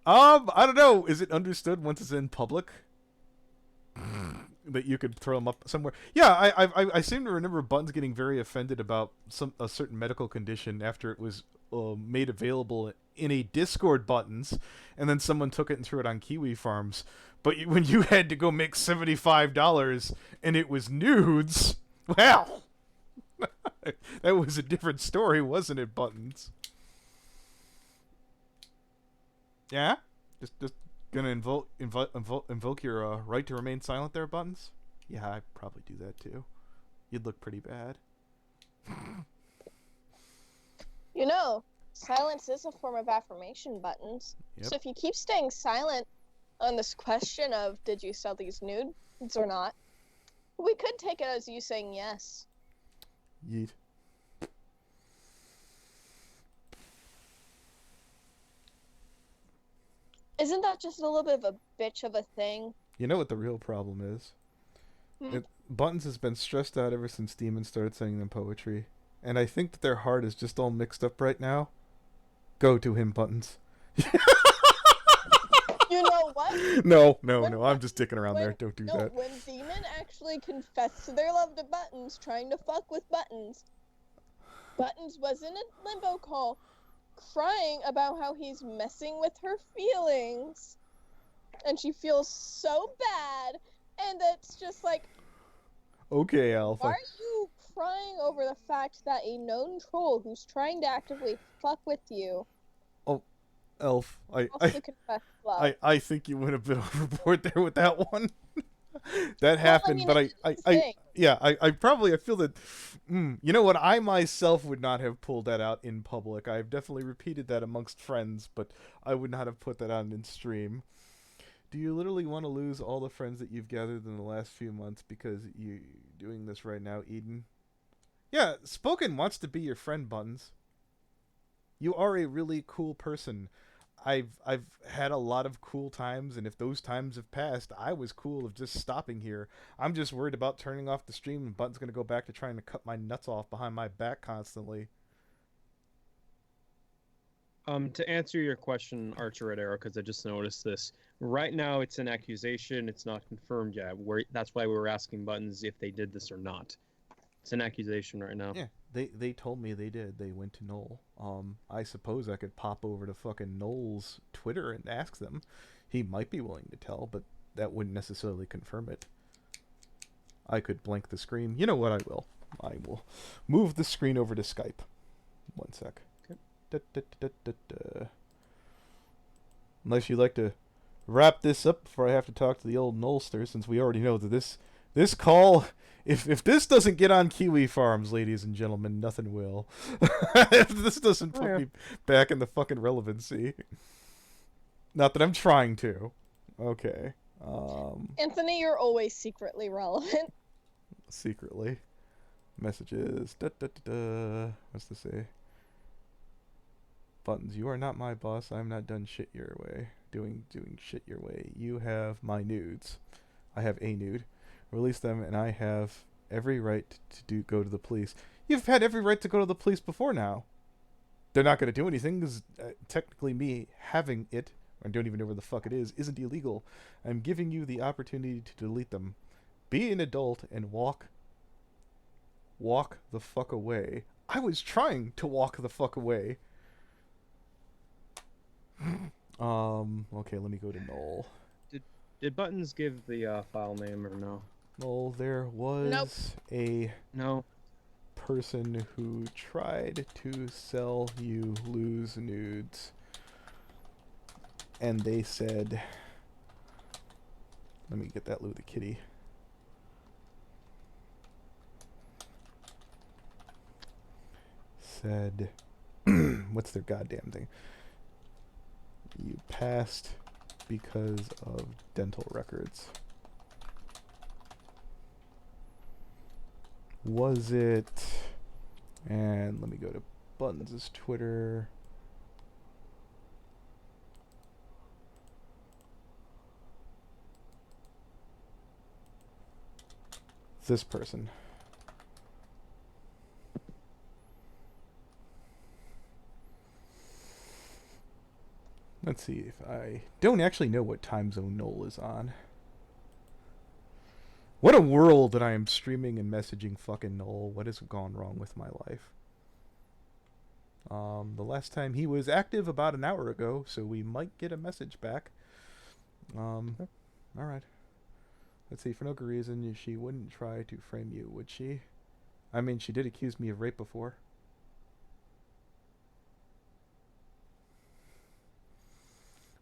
A: I don't know. Is it understood once it's in public that you could throw them up somewhere? Yeah, I seem to remember Buttons getting very offended about a certain medical condition after it was made available in a Discord Buttons, and then someone took it and threw it on Kiwi Farms. But when you had to go make $75 and it was nudes, well, that was a different story, wasn't it, Buttons? Yeah? Just gonna invoke your right to remain silent there, Buttons? Yeah, I'd probably do that too. You'd look pretty bad.
C: You know, silence is a form of affirmation, Buttons.
A: Yep.
C: So if you keep staying silent on this question of did you sell these nudes or not, we could take it as you saying yes.
A: Yeet.
C: Isn't that just a little bit of a bitch of a thing?
A: You know what the real problem is?
C: Hmm.
A: Buttons has been stressed out ever since Demon started sending them poetry. And I think that their heart is just all mixed up right now. Go to him, Buttons.
C: You know what?
A: No,
C: When
A: I'm just dicking around there.
C: when
A: Don't do
C: no,
A: that.
C: when Demon actually confessed to their love to Buttons, trying to fuck with Buttons, Buttons was in a limbo call, crying about how he's messing with her feelings, and she feels so bad, and it's just like,
A: Okay,
C: why
A: Alpha.
C: are you crying over the fact that a known troll who's trying to actively fuck with you
A: Elf,
C: also confessed love?
A: I think you went a bit overboard there with that one. That
C: Well, I
A: happened,
C: mean,
A: but
C: it's a thing.
A: I feel that, you know what, I myself would not have pulled that out in public. I've definitely repeated that amongst friends, but I would not have put that on in stream. Do you literally want to lose all the friends that you've gathered in the last few months because you doing this right now, Eden? Yeah, Spoken wants to be your friend, Buttons. You are a really cool person. I've had a lot of cool times, and if those times have passed, I was cool of just stopping here. I'm just worried about turning off the stream, and Button's gonna go back to trying to cut my nuts off behind my back constantly.
D: To answer your question, Archer Red Arrow, because I just noticed this. Right now, it's an accusation. It's not confirmed yet. That's why we were asking Buttons if they did this or not. It's an accusation right now.
A: Yeah, they told me they did. They went to Noel. I suppose I could pop over to fucking Noel's Twitter and ask them. He might be willing to tell, but that wouldn't necessarily confirm it. I could blank the screen. You know what? I will. I will move the screen over to Skype. One sec.
D: Okay.
A: Unless you'd like to wrap this up before I have to talk to the old Knowlster, since we already know that this call, if this doesn't get on Kiwi Farms, ladies and gentlemen, nothing will. If this doesn't put me back in the fucking relevancy. Not that I'm trying to. Okay.
C: Anthony, you're always secretly relevant.
A: Secretly. Messages. What's this say? Buttons, you are not my boss. I'm not done shit your way. Doing shit your way. You have my nudes. I have a nude. Release them, and I have every right to go to the police. You've had every right to go to the police before now. They're not going to do anything because technically me having it, I don't even know where the fuck it is, isn't illegal. I'm giving you the opportunity to delete them. Be an adult and walk the fuck away. I was trying to walk the fuck away. Okay, let me go to Noel.
D: Did Buttons give the file name or no?
A: Noel, there was a
D: No.
A: person who tried to sell you Lewds nudes. And they said, let me get that Lou the kitty. Said, what's their goddamn thing? You passed because of dental records. Was it? And let me go to Buttons' Twitter. This person. Let's see if I don't actually know what time zone Noel is on. What a world that I am streaming and messaging fucking Noel. What has gone wrong with my life? The last time he was active about an hour ago, so we might get a message back. Alright. Let's see, for no good reason, she wouldn't try to frame you, would she? I mean, she did accuse me of rape before.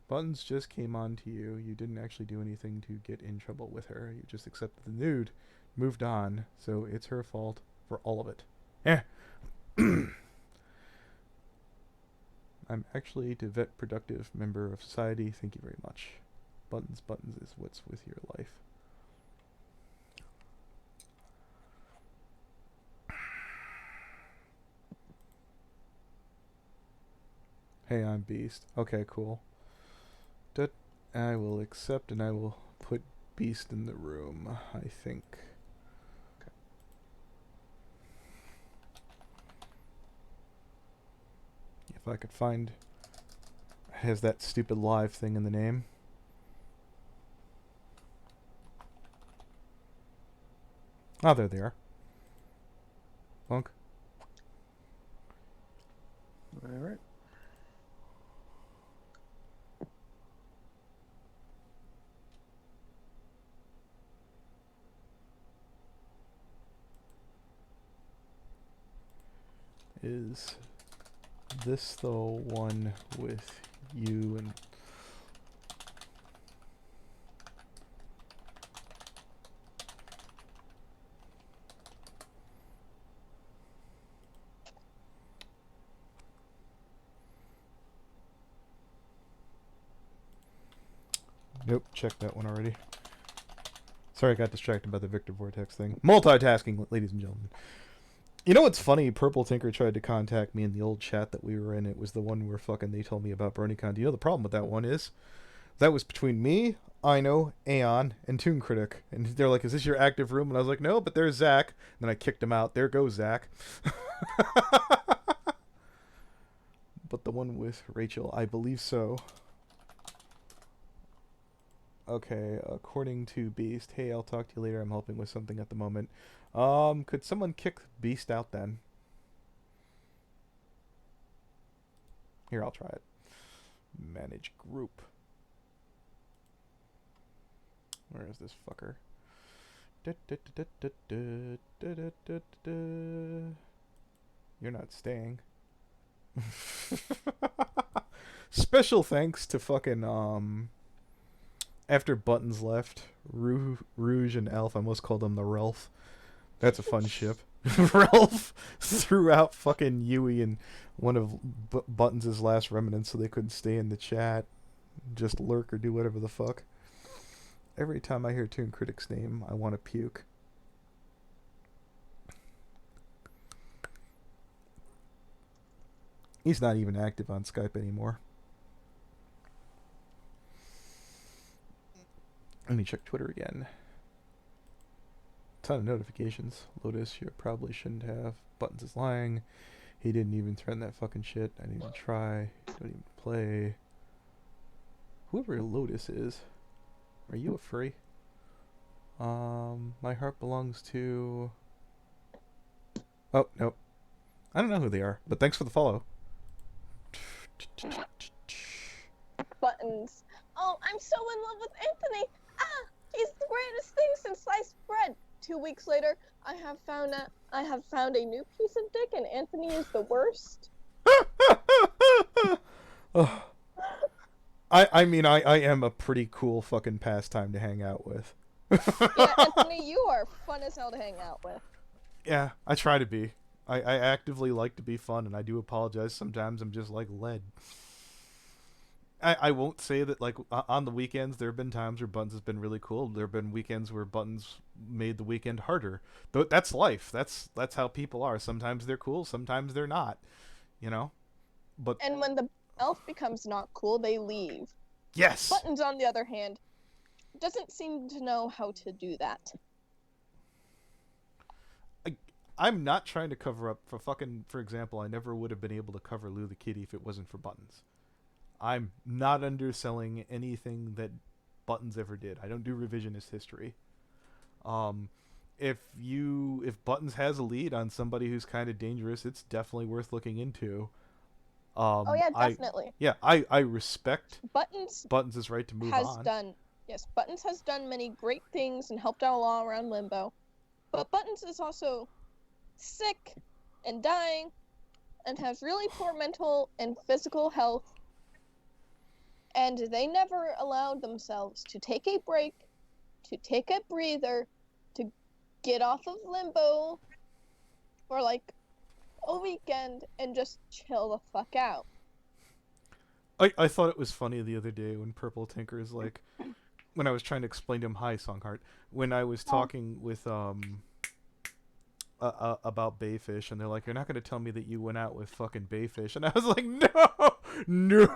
A: Buttons just came on to you. You didn't actually do anything to get in trouble with her. You just accepted the nude, moved on, so it's her fault for all of it. Eh. I'm actually a devout, productive member of society. Thank you very much. Buttons is what's with your life. Hey, I'm Beast. Okay, cool. I will accept, and I will put Beast in the room, I think. If I could find... has that stupid live thing in the name. Oh, there they are. Funk.
D: Alright.
A: Is this the one with you and... Nope, checked that one already. Sorry, I got distracted by the Victor Vortex thing. Multitasking, ladies and gentlemen. You know what's funny? Purple Tinker tried to contact me in the old chat that we were in. It was the one where fucking they told me about BronyCon. Do you know the problem with that one is? That was between me, Ino, Aeon, and Toon Critic. And they're like, is this your active room? And I was like, no, but there's Zach. And then I kicked him out. There goes Zach. But the one with Rachel, I believe so. Okay, according to Beast, hey, I'll talk to you later. I'm helping with something at the moment. Could someone kick Beast out then? Here, I'll try it. Manage group. Where is this fucker? You're not staying. Special thanks to fucking, after Buttons left, Rouge and Elf, I almost called them the Ralph. That's a fun ship. Ralph threw out fucking Yui and one of Buttons' last remnants so they couldn't stay in the chat. Just lurk or do whatever the fuck. Every time I hear Toon Critic's name, I want to puke. He's not even active on Skype anymore. Let me check Twitter again. Ton of notifications. Lotus, you probably shouldn't have. Buttons is lying. He didn't even threaten that fucking shit. I didn't even try. Don't even play. Whoever Lotus is. Are you a furry? My heart belongs to... Oh, nope. I don't know who they are, but thanks for the follow.
C: Buttons. Oh, I'm so in love with Anthony. Ah, he's the greatest thing since sliced bread. 2 weeks later, I have found a new piece of dick, and Anthony is the worst.
A: Oh. I mean, I am a pretty cool fucking pastime to hang out with.
C: Yeah, Anthony, you are fun as hell to hang out with.
A: Yeah, I try to be. I actively like to be fun, and I do apologize. Sometimes I'm just like lead. I won't say that, like, on the weekends, there have been times where Buttons has been really cool. There have been weekends where Buttons made the weekend harder. That's life. That's how people are. Sometimes they're cool, sometimes they're not. You know? But
C: And when the elf becomes not cool, they leave.
A: yes!
C: Buttons, on the other hand, doesn't seem to know how to do that.
A: I'm not trying to cover up for example, I never would have been able to cover Lou the Kitty if it wasn't for Buttons. I'm not underselling anything that Buttons ever did. I don't do revisionist history. If Buttons has a lead on somebody who's kind of dangerous, it's definitely worth looking into.
C: Oh yeah, definitely.
A: I respect
C: Buttons
A: Buttons' right to move on.
C: Buttons has done many great things and helped out a lot around Limbo. But Buttons is also sick and dying and has really poor mental and physical health. And they never allowed themselves to take a break, to take a breather, to get off of Limbo for like a weekend and just chill the fuck out.
A: I thought it was funny the other day when Purple Tinker is like, when I was trying to explain to him, hi Songheart, when I was talking with about Bayfish, and they're like, you're not going to tell me that you went out with fucking Bayfish, and I was like, no, no,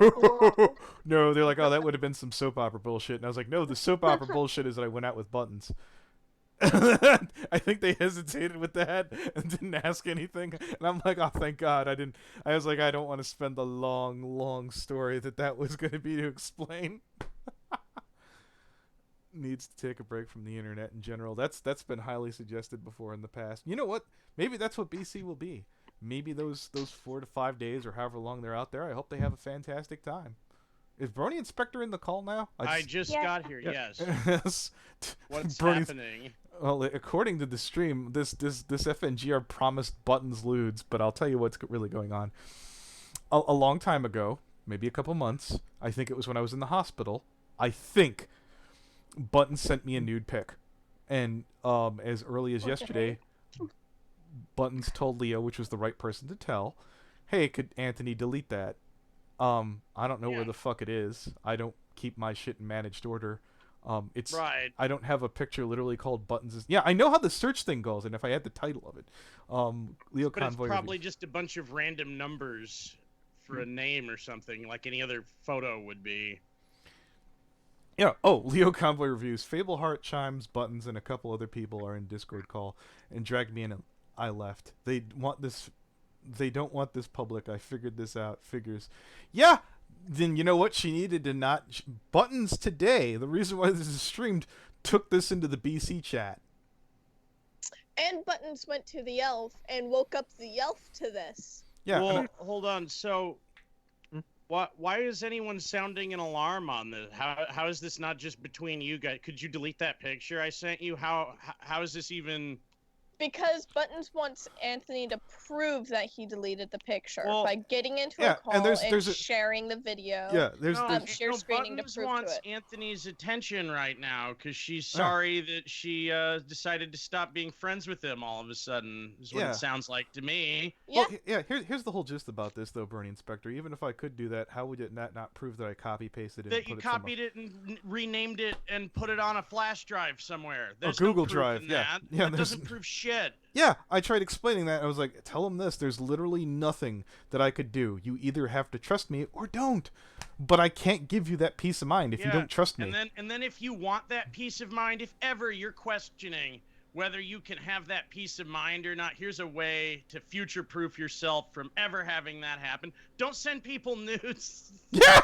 A: no. They're like, oh, that would have been some soap opera bullshit. And I was like, no, the soap opera bullshit is that I went out with buttons. I think they hesitated with that and didn't ask anything. And I'm like, oh, thank God I didn't. I was like, I don't want to spend the long story that was going to be to explain. Needs to take a break from the internet in general. That's been highly suggested before in the past. You know what? Maybe that's what BC will be. Maybe those 4 to 5 days or however long they're out there, I hope they have a fantastic time. Is Brony Inspector in the call now?
G: I just got here. Yes.
A: Yes.
G: What's
A: Brony's-
G: happening?
A: Well, according to the stream, this FNGR promised buttons Lewds, but I'll tell you what's really going on. A long time ago, maybe a couple months, I think it was when I was in the hospital, I think Buttons sent me a nude pic. And as early as yesterday, Buttons told Leo, which was the right person to tell, hey, could Anthony delete that? I don't know where the fuck it is. I don't keep my shit in managed order. It's
G: Right.
A: I don't have a picture literally called Buttons. Yeah, I know how the search thing goes, and if I had the title of it, Leo
G: But
A: Convoy.
G: it's probably just a bunch of random numbers for a name or something, like any other photo would be.
A: Yeah. Oh, Leo Convoy reviews. Fable Heart, Chimes, Buttons, and a couple other people are in Discord call and dragged me in. And I left. They want this. They don't want this public. I figured this out. Figures. Yeah. Then you know what? She needed to not. Buttons today. The reason why this is streamed took this into the BC chat.
C: And Buttons went to the elf and woke up the elf to this.
A: Yeah.
G: Well, hold on. So, why is anyone sounding an alarm on this? How is this not just between you guys? Could you delete that picture I sent you? How is this even?
C: Because Buttons wants Anthony to prove that he deleted the picture
G: Well,
C: by getting into
A: yeah,
C: a call
A: and
C: and,
A: there's a-
C: sharing the video.
A: Yeah. There's.
G: No,
C: share screening to
G: Buttons
C: prove to
G: wants
C: it.
G: Anthony's attention right now because she's sorry that she decided to stop being friends with him all of a sudden. Is what
A: Yeah.
G: it sounds like to me.
C: Yeah.
A: Well, yeah. Here's the whole gist about this, though, Bernie Inspector. Even if I could do that, how would it not prove that I copy pasted it?
G: That
A: and
G: you
A: put it somewhere?
G: copied it and renamed it and put it on a flash drive somewhere. There's
A: Google
G: no proof
A: Drive,
G: in
A: yeah.
G: that.
A: Yeah,
G: That
A: there's-
G: doesn't prove shit.
A: Yeah, I tried explaining that. I was like, tell him this. There's literally nothing that I could do. You either have to trust me or don't. But I can't give you that peace of mind if you don't trust me.
G: And then if you want that peace of mind, if ever you're questioning whether you can have that peace of mind or not, here's a way to future-proof yourself from ever having that happen. Don't send people nudes.
A: Yeah!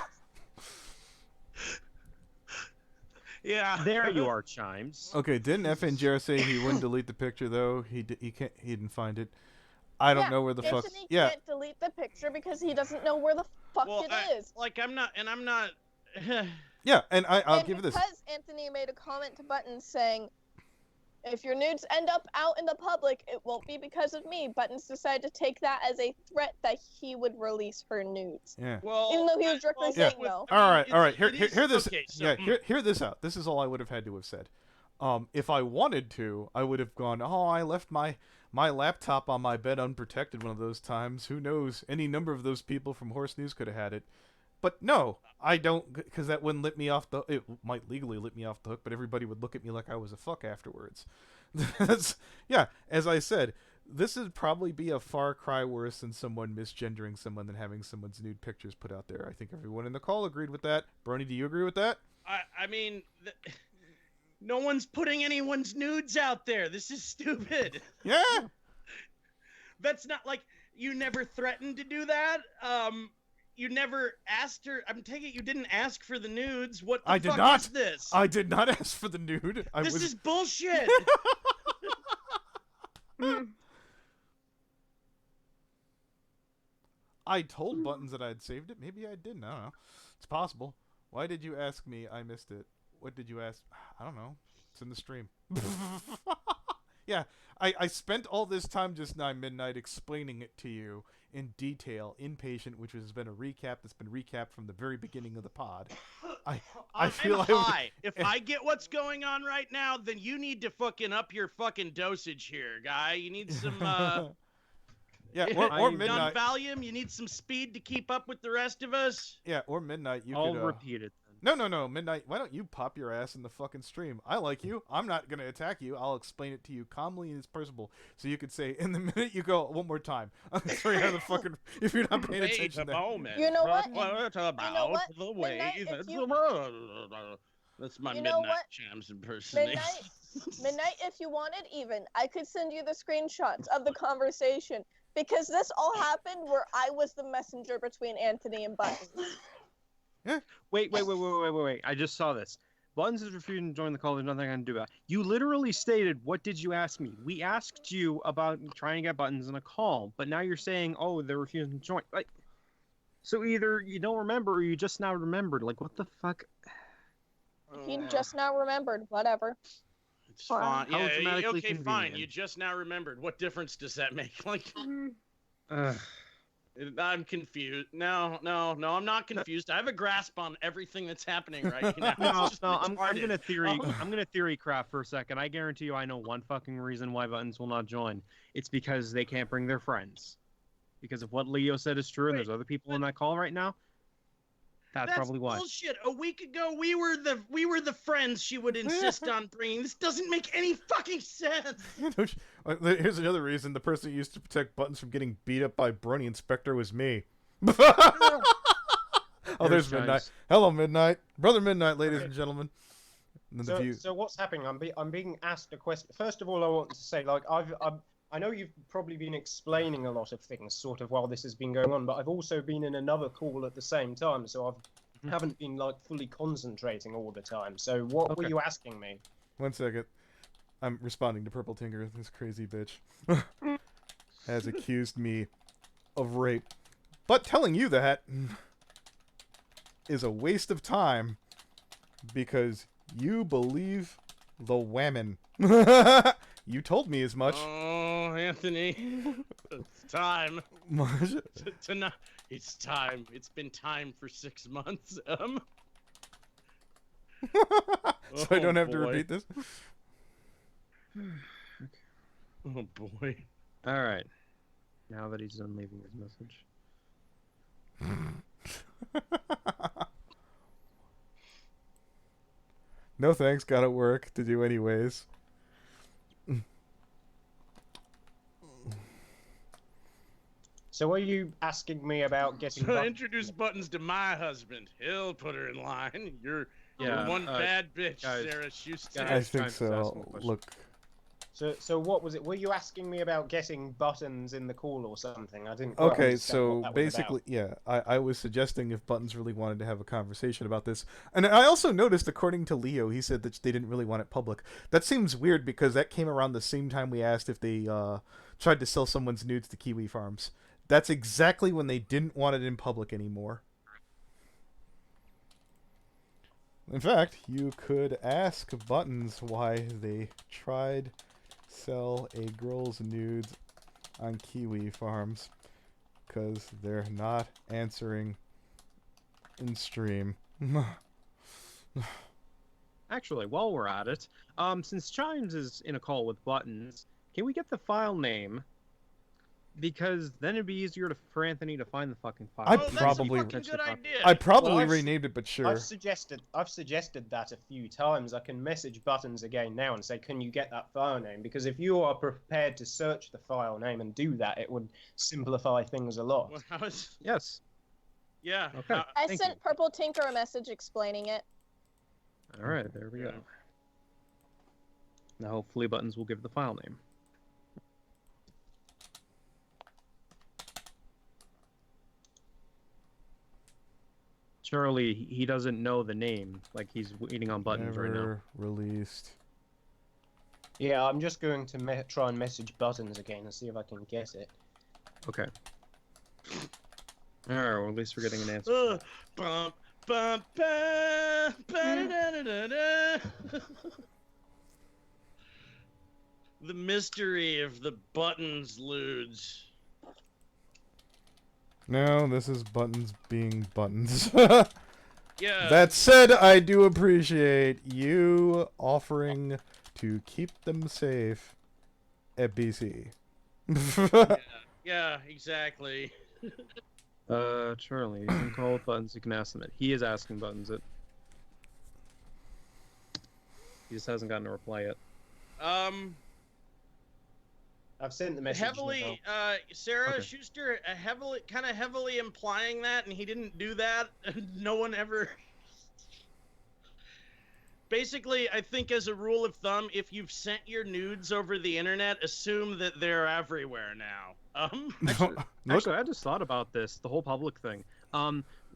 G: Yeah.
D: There you are, Chimes.
A: Okay, didn't FNJR say he wouldn't delete the picture, though? He didn't find it. I don't know where the fuck...
C: Anthony
A: Yeah,
C: can't delete the picture because he doesn't know where the fuck
G: Well,
C: it is.
G: I'm not.
A: yeah, and I'll
C: And
A: give you this.
C: because Anthony made a comment to Buttons saying, if your nudes end up out in the public, it won't be because of me. Buttons decided to take that as a threat that he would release her nudes.
A: Yeah.
G: Well,
C: Even though he was directly saying no.
A: All right. Hear
G: It
A: this.
G: is- okay, so-
A: Yeah, hear this out. This is all I would have had to have said. If I wanted to, I would have gone, oh, I left my laptop on my bed unprotected one of those times. Who knows? Any number of those people from Horse News could have had it. But no, I don't, because that wouldn't let me off the... It might legally let me off the hook, but everybody would look at me like I was a fuck afterwards. Yeah, as I said, this would probably be a far cry worse than someone misgendering someone than having someone's nude pictures put out there. I think everyone in the call agreed with that. Brony, do you agree with that?
G: I mean, no one's putting anyone's nudes out there. This is stupid.
A: Yeah.
G: That's not like you never threatened to do that. You never asked her. I'm taking it you didn't ask for the nudes. What the
A: I did
G: fuck
A: not.
G: is this?
A: I did not ask for the nude.
G: This is bullshit.
A: I told Buttons that I had saved it. Maybe I didn't. I don't know. It's possible. Why did you ask me? I missed it. What did you ask? I don't know. It's in the stream. Yeah, I spent all this time just now midnight explaining it to you in detail, inpatient, which has been a recap that's been recapped from the very beginning of the pod. I feel
G: I'm
A: I would-
G: high. If I get what's going on right now, then you need to fucking up your fucking dosage here, guy. You need some
A: yeah, or
G: gun
A: midnight.
G: Valium. You need some speed to keep up with the rest of us.
A: Yeah, or midnight. You
D: I'll
A: could.
D: repeat it then.
A: No, Midnight. Why don't you pop your ass in the fucking stream? I like you. I'm not gonna attack you. I'll explain it to you calmly and as personable. So you could say, in the minute you go one more time. I'm sorry, how the fucking if you're not paying
G: Wait
A: attention.
G: a moment.
C: You know what?
G: What about
C: You know what?
G: the way
C: Midnight, if
G: that
C: you-
G: That's my
C: You know
G: Midnight
C: what?
G: Shams impersonation.
C: Midnight, if you wanted even, I could send you the screenshots of the conversation because this all happened where I was the messenger between Anthony and Buttons.
D: Wait. I just saw this. Buttons is refusing to join the call. There's nothing I can do about it. You literally stated, what did you ask me? We asked you about trying to get Buttons in a call, but now you're saying, oh, they're refusing to join. Like, so either you don't remember or you just now remembered. Like, what the fuck?
C: He just now remembered. Whatever.
G: It's fine.
D: How
G: Yeah,
D: dramatically
G: okay, fine.
D: convenient.
G: You just now remembered. What difference does that make? Like,
D: Ugh.
G: I'm confused. No, I'm not confused. I have a grasp on everything that's happening right now.
D: No,
G: It's just
D: I'm
G: retarded.
D: gonna theory.
G: Oh.
D: I'm gonna theory craft for a second. I guarantee you, I know one fucking reason why Buttons will not join. It's because they can't bring their friends. Because if what Leo said is true, and there's other people in that call right now, that's probably why.
G: Bullshit. A week ago, we were the friends she would insist on bringing. This doesn't make any fucking sense.
A: Here's another reason: the person who used to protect Buttons from getting beat up by Brony Inspector was me. Oh, there's Midnight. Hello, Midnight, brother Midnight, ladies and gentlemen. And then the view.
H: So what's happening? I'm being asked a question. First of all, I want to say, like, I know you've probably been explaining a lot of things sort of while this has been going on, but I've also been in another call at the same time, so I haven't been like fully concentrating all the time. So what were you asking me?
A: 1 second. I'm responding to Purple Tinker. This crazy bitch has accused me of rape, but telling you that is a waste of time because you believe the whammon. You told me as much.
G: Oh, Anthony, it's time. It's time. It's been time for 6 months.
A: So I don't have to repeat this.
G: Oh boy.
D: All right. Now that he's done leaving his message.
A: No thanks. Got at work to do anyways.
H: So are you asking me about getting
G: So introduce Buttons to my husband. He'll put her in line. You're one bad bitch,
D: guys,
G: Sarah Schuster.
A: I think so. Look.
H: So what was it? Were you asking me about getting Buttons in the call or something? I didn't quite
A: Okay,
H: understand
A: so
H: what that was
A: basically,
H: about.
A: yeah, I was suggesting if Buttons really wanted to have a conversation about this. And I also noticed, according to Leo, he said that they didn't really want it public. That seems weird because that came around the same time we asked if they tried to sell someone's nudes to Kiwi Farms. That's exactly when they didn't want it in public anymore. In fact, you could ask Buttons why they tried sell a girl's nudes on Kiwi Farms, because they're not answering in stream.
D: Actually, while we're at it, since Chimes is in a call with Buttons, can we get the file name? Because then it'd be easier for Anthony to find the fucking file.
A: I
G: Oh, that's
A: probably-
G: a fucking good idea.
A: I probably
H: Well, I've-
A: renamed it, but sure.
H: I've suggested that a few times. I can message Buttons again now and say, can you get that file name? Because if you are prepared to search the file name and do that, it would simplify things a lot.
G: Well, how is...
D: Yes.
G: Yeah.
D: Okay.
C: I
D: Thank
C: sent
D: you.
C: Purple Tinker a message explaining it.
D: All right, there we go. Now hopefully Buttons will give the file name. Charlie, he doesn't know the name. Like he's waiting on Buttons right now.
A: Never released.
H: Yeah, I'm just going to try and message Buttons again and see if I can get it.
D: Okay. All right, well, at least we're getting an answer.
G: Bump, bump, ba, ba-da-da-da-da-da. The mystery of the Buttons Lewds.
A: No, this is Buttons being Buttons.
G: Yeah.
A: That said, I do appreciate you offering to keep them safe at BC.
G: Yeah, exactly.
D: Charlie, you can call with Buttons. You can ask them it. He is asking Buttons it. He just hasn't gotten a reply yet.
H: I've sent the message.
G: Heavily, Sarah Schuster, kind of heavily implying that, and he didn't do that. No one ever. Basically, I think as a rule of thumb, if you've sent your nudes over the internet, assume that they're everywhere now.
D: Actually, I just thought about this, the whole public thing.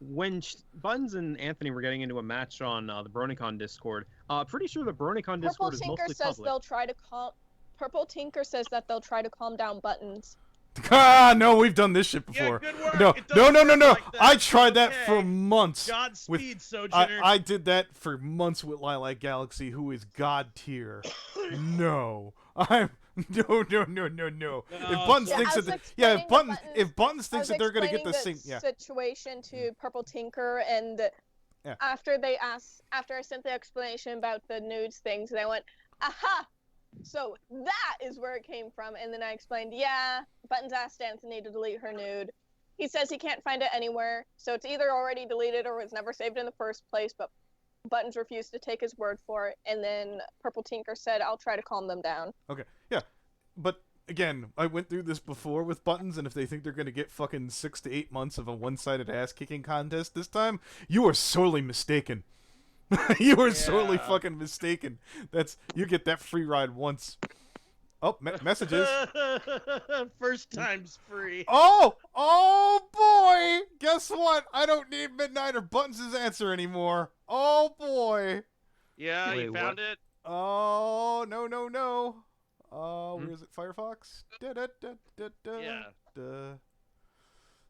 D: When Buns and Anthony were getting into a match on the BronyCon Discord, pretty sure the BronyCon Discord is mostly public.
C: Purple Tinker says that they'll try to calm down Buttons.
A: Ah, no, we've done this shit before.
G: Yeah, good work.
A: No,
G: It doesn't
A: no.
G: work like that.
A: I tried that
G: Okay.
A: for months.
G: Godspeed, Sojourner.
A: I did that for months with Lilac Galaxy, who is god tier. No, I'm no. If Buttons thinks that, if Buttons thinks that they're gonna get the same,
C: situation to Purple Tinker, and after I sent the explanation about the nudes things, they went, aha. So that is where it came from, and then I explained, Buttons asked Anthony to delete her nude. He says he can't find it anywhere, so it's either already deleted or was never saved in the first place, but Buttons refused to take his word for it, and then Purple Tinker said, I'll try to calm them down.
A: Okay, yeah, but again, I went through this before with Buttons, and if they think they're gonna get fucking 6 to 8 months of a one-sided ass-kicking contest this time, you are sorely mistaken. You were sorely fucking mistaken. You get that free ride once. Oh, messages.
G: First time's free.
A: Oh boy! Guess what? I don't need Midnight or Buttons' answer anymore. Oh boy!
G: Yeah, you found it?
A: Oh, no. Where is it? Firefox?
G: Yeah.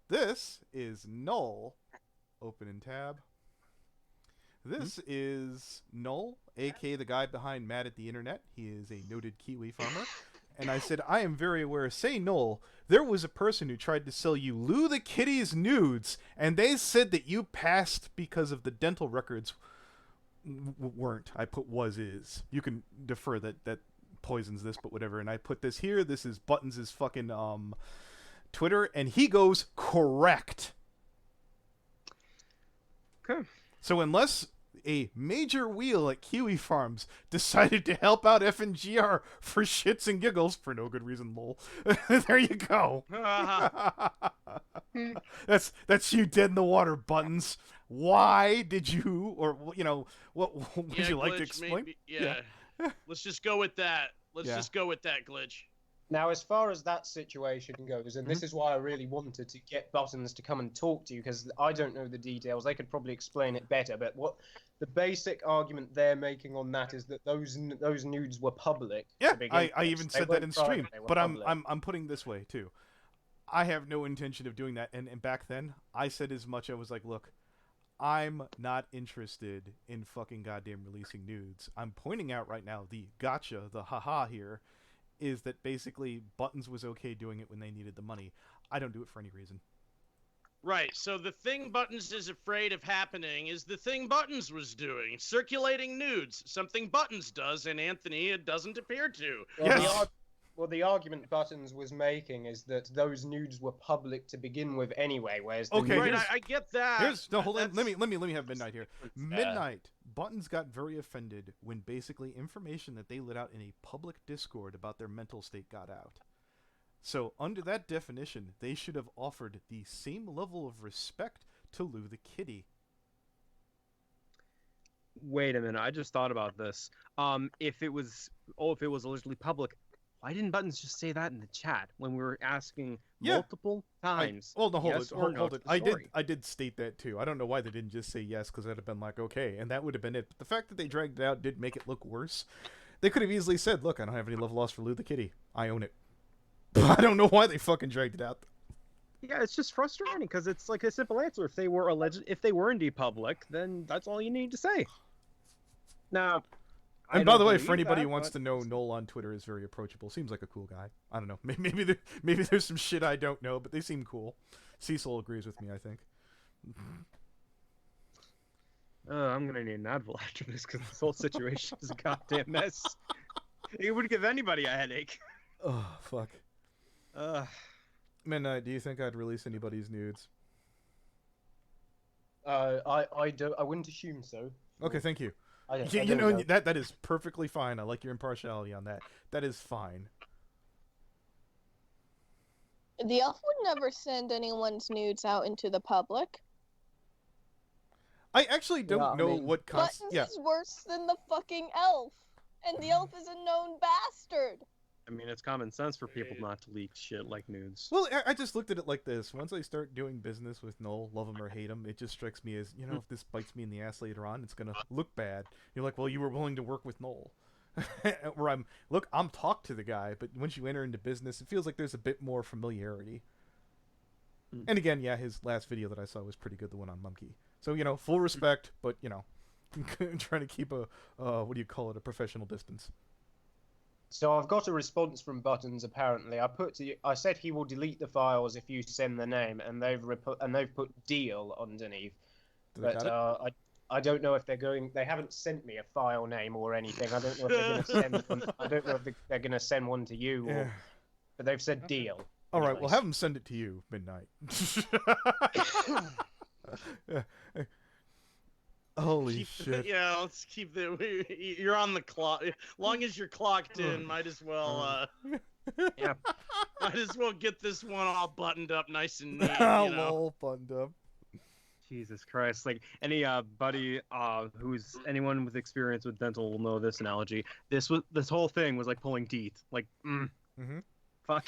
A: This is Null. Open in tab. This is Null, aka the guy behind Mad at the Internet. He is a noted Kiwi farmer. And I said, I am very aware. Say, Null, there was a person who tried to sell you Lou the Kitty's nudes, and they said that you passed because of the dental records weren't. I put is. You can defer that poisons this, but whatever. And I put this here. This is Buttons' fucking Twitter, and he goes, correct.
D: Okay.
A: So unless a major wheel at Kiwi Farms decided to help out FNGR for shits and giggles, for no good reason, lol. There you go. That's you dead in the water, Buttons. Why did you, or what would you like to explain?
G: Maybe, Let's just go with that. Just go with that, Glitch.
H: Now, as far as that situation goes, and this is why I really wanted to get Buttons to come and talk to you, because I don't know the details. They could probably explain it better. But what the basic argument they're making on that is that those nudes were public.
A: Yeah, I even said that in stream. But I'm putting this way too. I have no intention of doing that. And back then, I said as much. I was like, look, I'm not interested in fucking goddamn releasing nudes. I'm pointing out right now the gotcha, the haha here, is that basically Buttons was okay doing it when they needed the money. I don't do it for any reason.
G: Right, so the thing Buttons is afraid of happening is the thing Buttons was doing, circulating nudes, something Buttons does and Anthony doesn't appear to.
H: Well, the argument Buttons was making is that those nudes were public to begin with anyway, whereas
G: I get that.
A: Hold on. Let me have Midnight here. Midnight, Buttons got very offended when basically information that they let out in a public Discord about their mental state got out. So under that definition, they should have offered the same level of respect to Lou the Kitty.
D: Wait a minute, I just thought about this. If it was allegedly public, why didn't Buttons just say that in the chat when we were asking multiple times?
A: Hold it. I did state that too. I don't know why they didn't just say yes, because that'd have been like, okay, and that would have been it. But the fact that they dragged it out did make it look worse. They could have easily said, look, I don't have any love lost for Lou the Kitty. I own it. But I don't know why they fucking dragged it out.
D: Yeah, it's just frustrating because it's like a simple answer. If they were indeed public, then that's all you need to say. Now,
A: and by the way, for anybody who wants to know, Noel on Twitter is very approachable. Seems like a cool guy. I don't know. Maybe there's some shit I don't know, but they seem cool. Cecil agrees with me, I think.
D: I'm gonna need an Advil after this because this whole situation is a goddamn mess. It would give anybody a headache.
A: Oh fuck. Midnight, do you think I'd release anybody's nudes?
H: I wouldn't assume so.
A: Okay, thank you.
H: I
A: You
H: don't
A: know that is perfectly fine. I like your impartiality on that. That is fine.
C: The elf would never send anyone's nudes out into the public.
A: I actually don't know what
C: Buttons
A: yeah.
C: is worse than the fucking elf, and the elf is a known bastard.
D: I mean, it's common sense for people not to leak shit like nudes.
A: Well, I just looked at it like this. Once I start doing business with Null, love him or hate him, it just strikes me as, you know, if this bites me in the ass later on, it's gonna look bad. You're like, well, you were willing to work with Null. Where I'm talked to the guy, but once you enter into business, it feels like there's a bit more familiarity. And again, yeah, his last video that I saw was pretty good, the one on Monkey. So, you know, full respect, but, you know, trying to keep a, what do you call it, a professional distance.
H: So I've got a response from Buttons. Apparently, I said he will delete the files if you send the name, and they've put deal underneath. But I don't know if they're going. They haven't sent me a file name or anything. I don't know if they're going to send one. I don't know if they're going to send one to you. Or, but they've said deal.
A: All right, well, have them send it to you, Midnight. Holy shit.
G: Yeah, let's keep the. You're on the clock. Long as you're clocked in, might as well.
H: Yeah.
G: Might as well get this one all buttoned up, nice and neat.
A: All buttoned up.
D: Jesus Christ! Like any buddy who's anyone with experience with dental will know this analogy. This whole thing was like pulling teeth. Like, fuck.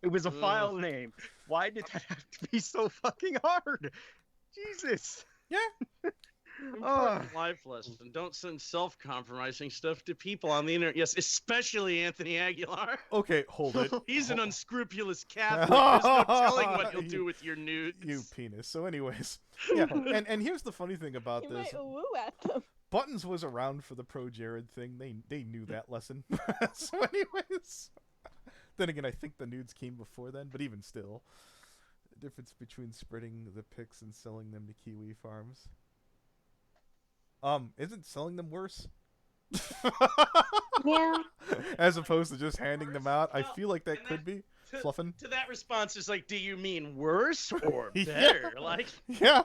D: It was a file name. Why did that have to be so fucking hard? Jesus.
A: Yeah.
G: Important life lesson. Don't send self-compromising stuff to people on the internet. Yes, especially Anthony Aguilar.
A: Okay, hold it.
G: He's an unscrupulous Catholic. There's no telling what he'll do with your nudes.
A: You penis. So anyways, yeah, and here's the funny thing about
C: You
A: this.
C: might woo at them.
A: Buttons was around for the pro Jared thing. They knew that lesson. So anyways. Then again, I think the nudes came before then, but even still. The difference between spreading the pics and selling them to Kiwi farms. Isn't selling them worse?
C: Yeah.
A: As opposed to just handing them out. I feel like that could be fluffing.
G: To that response is like, do you mean worse or
A: Yeah.
G: better? Like,
A: Yeah.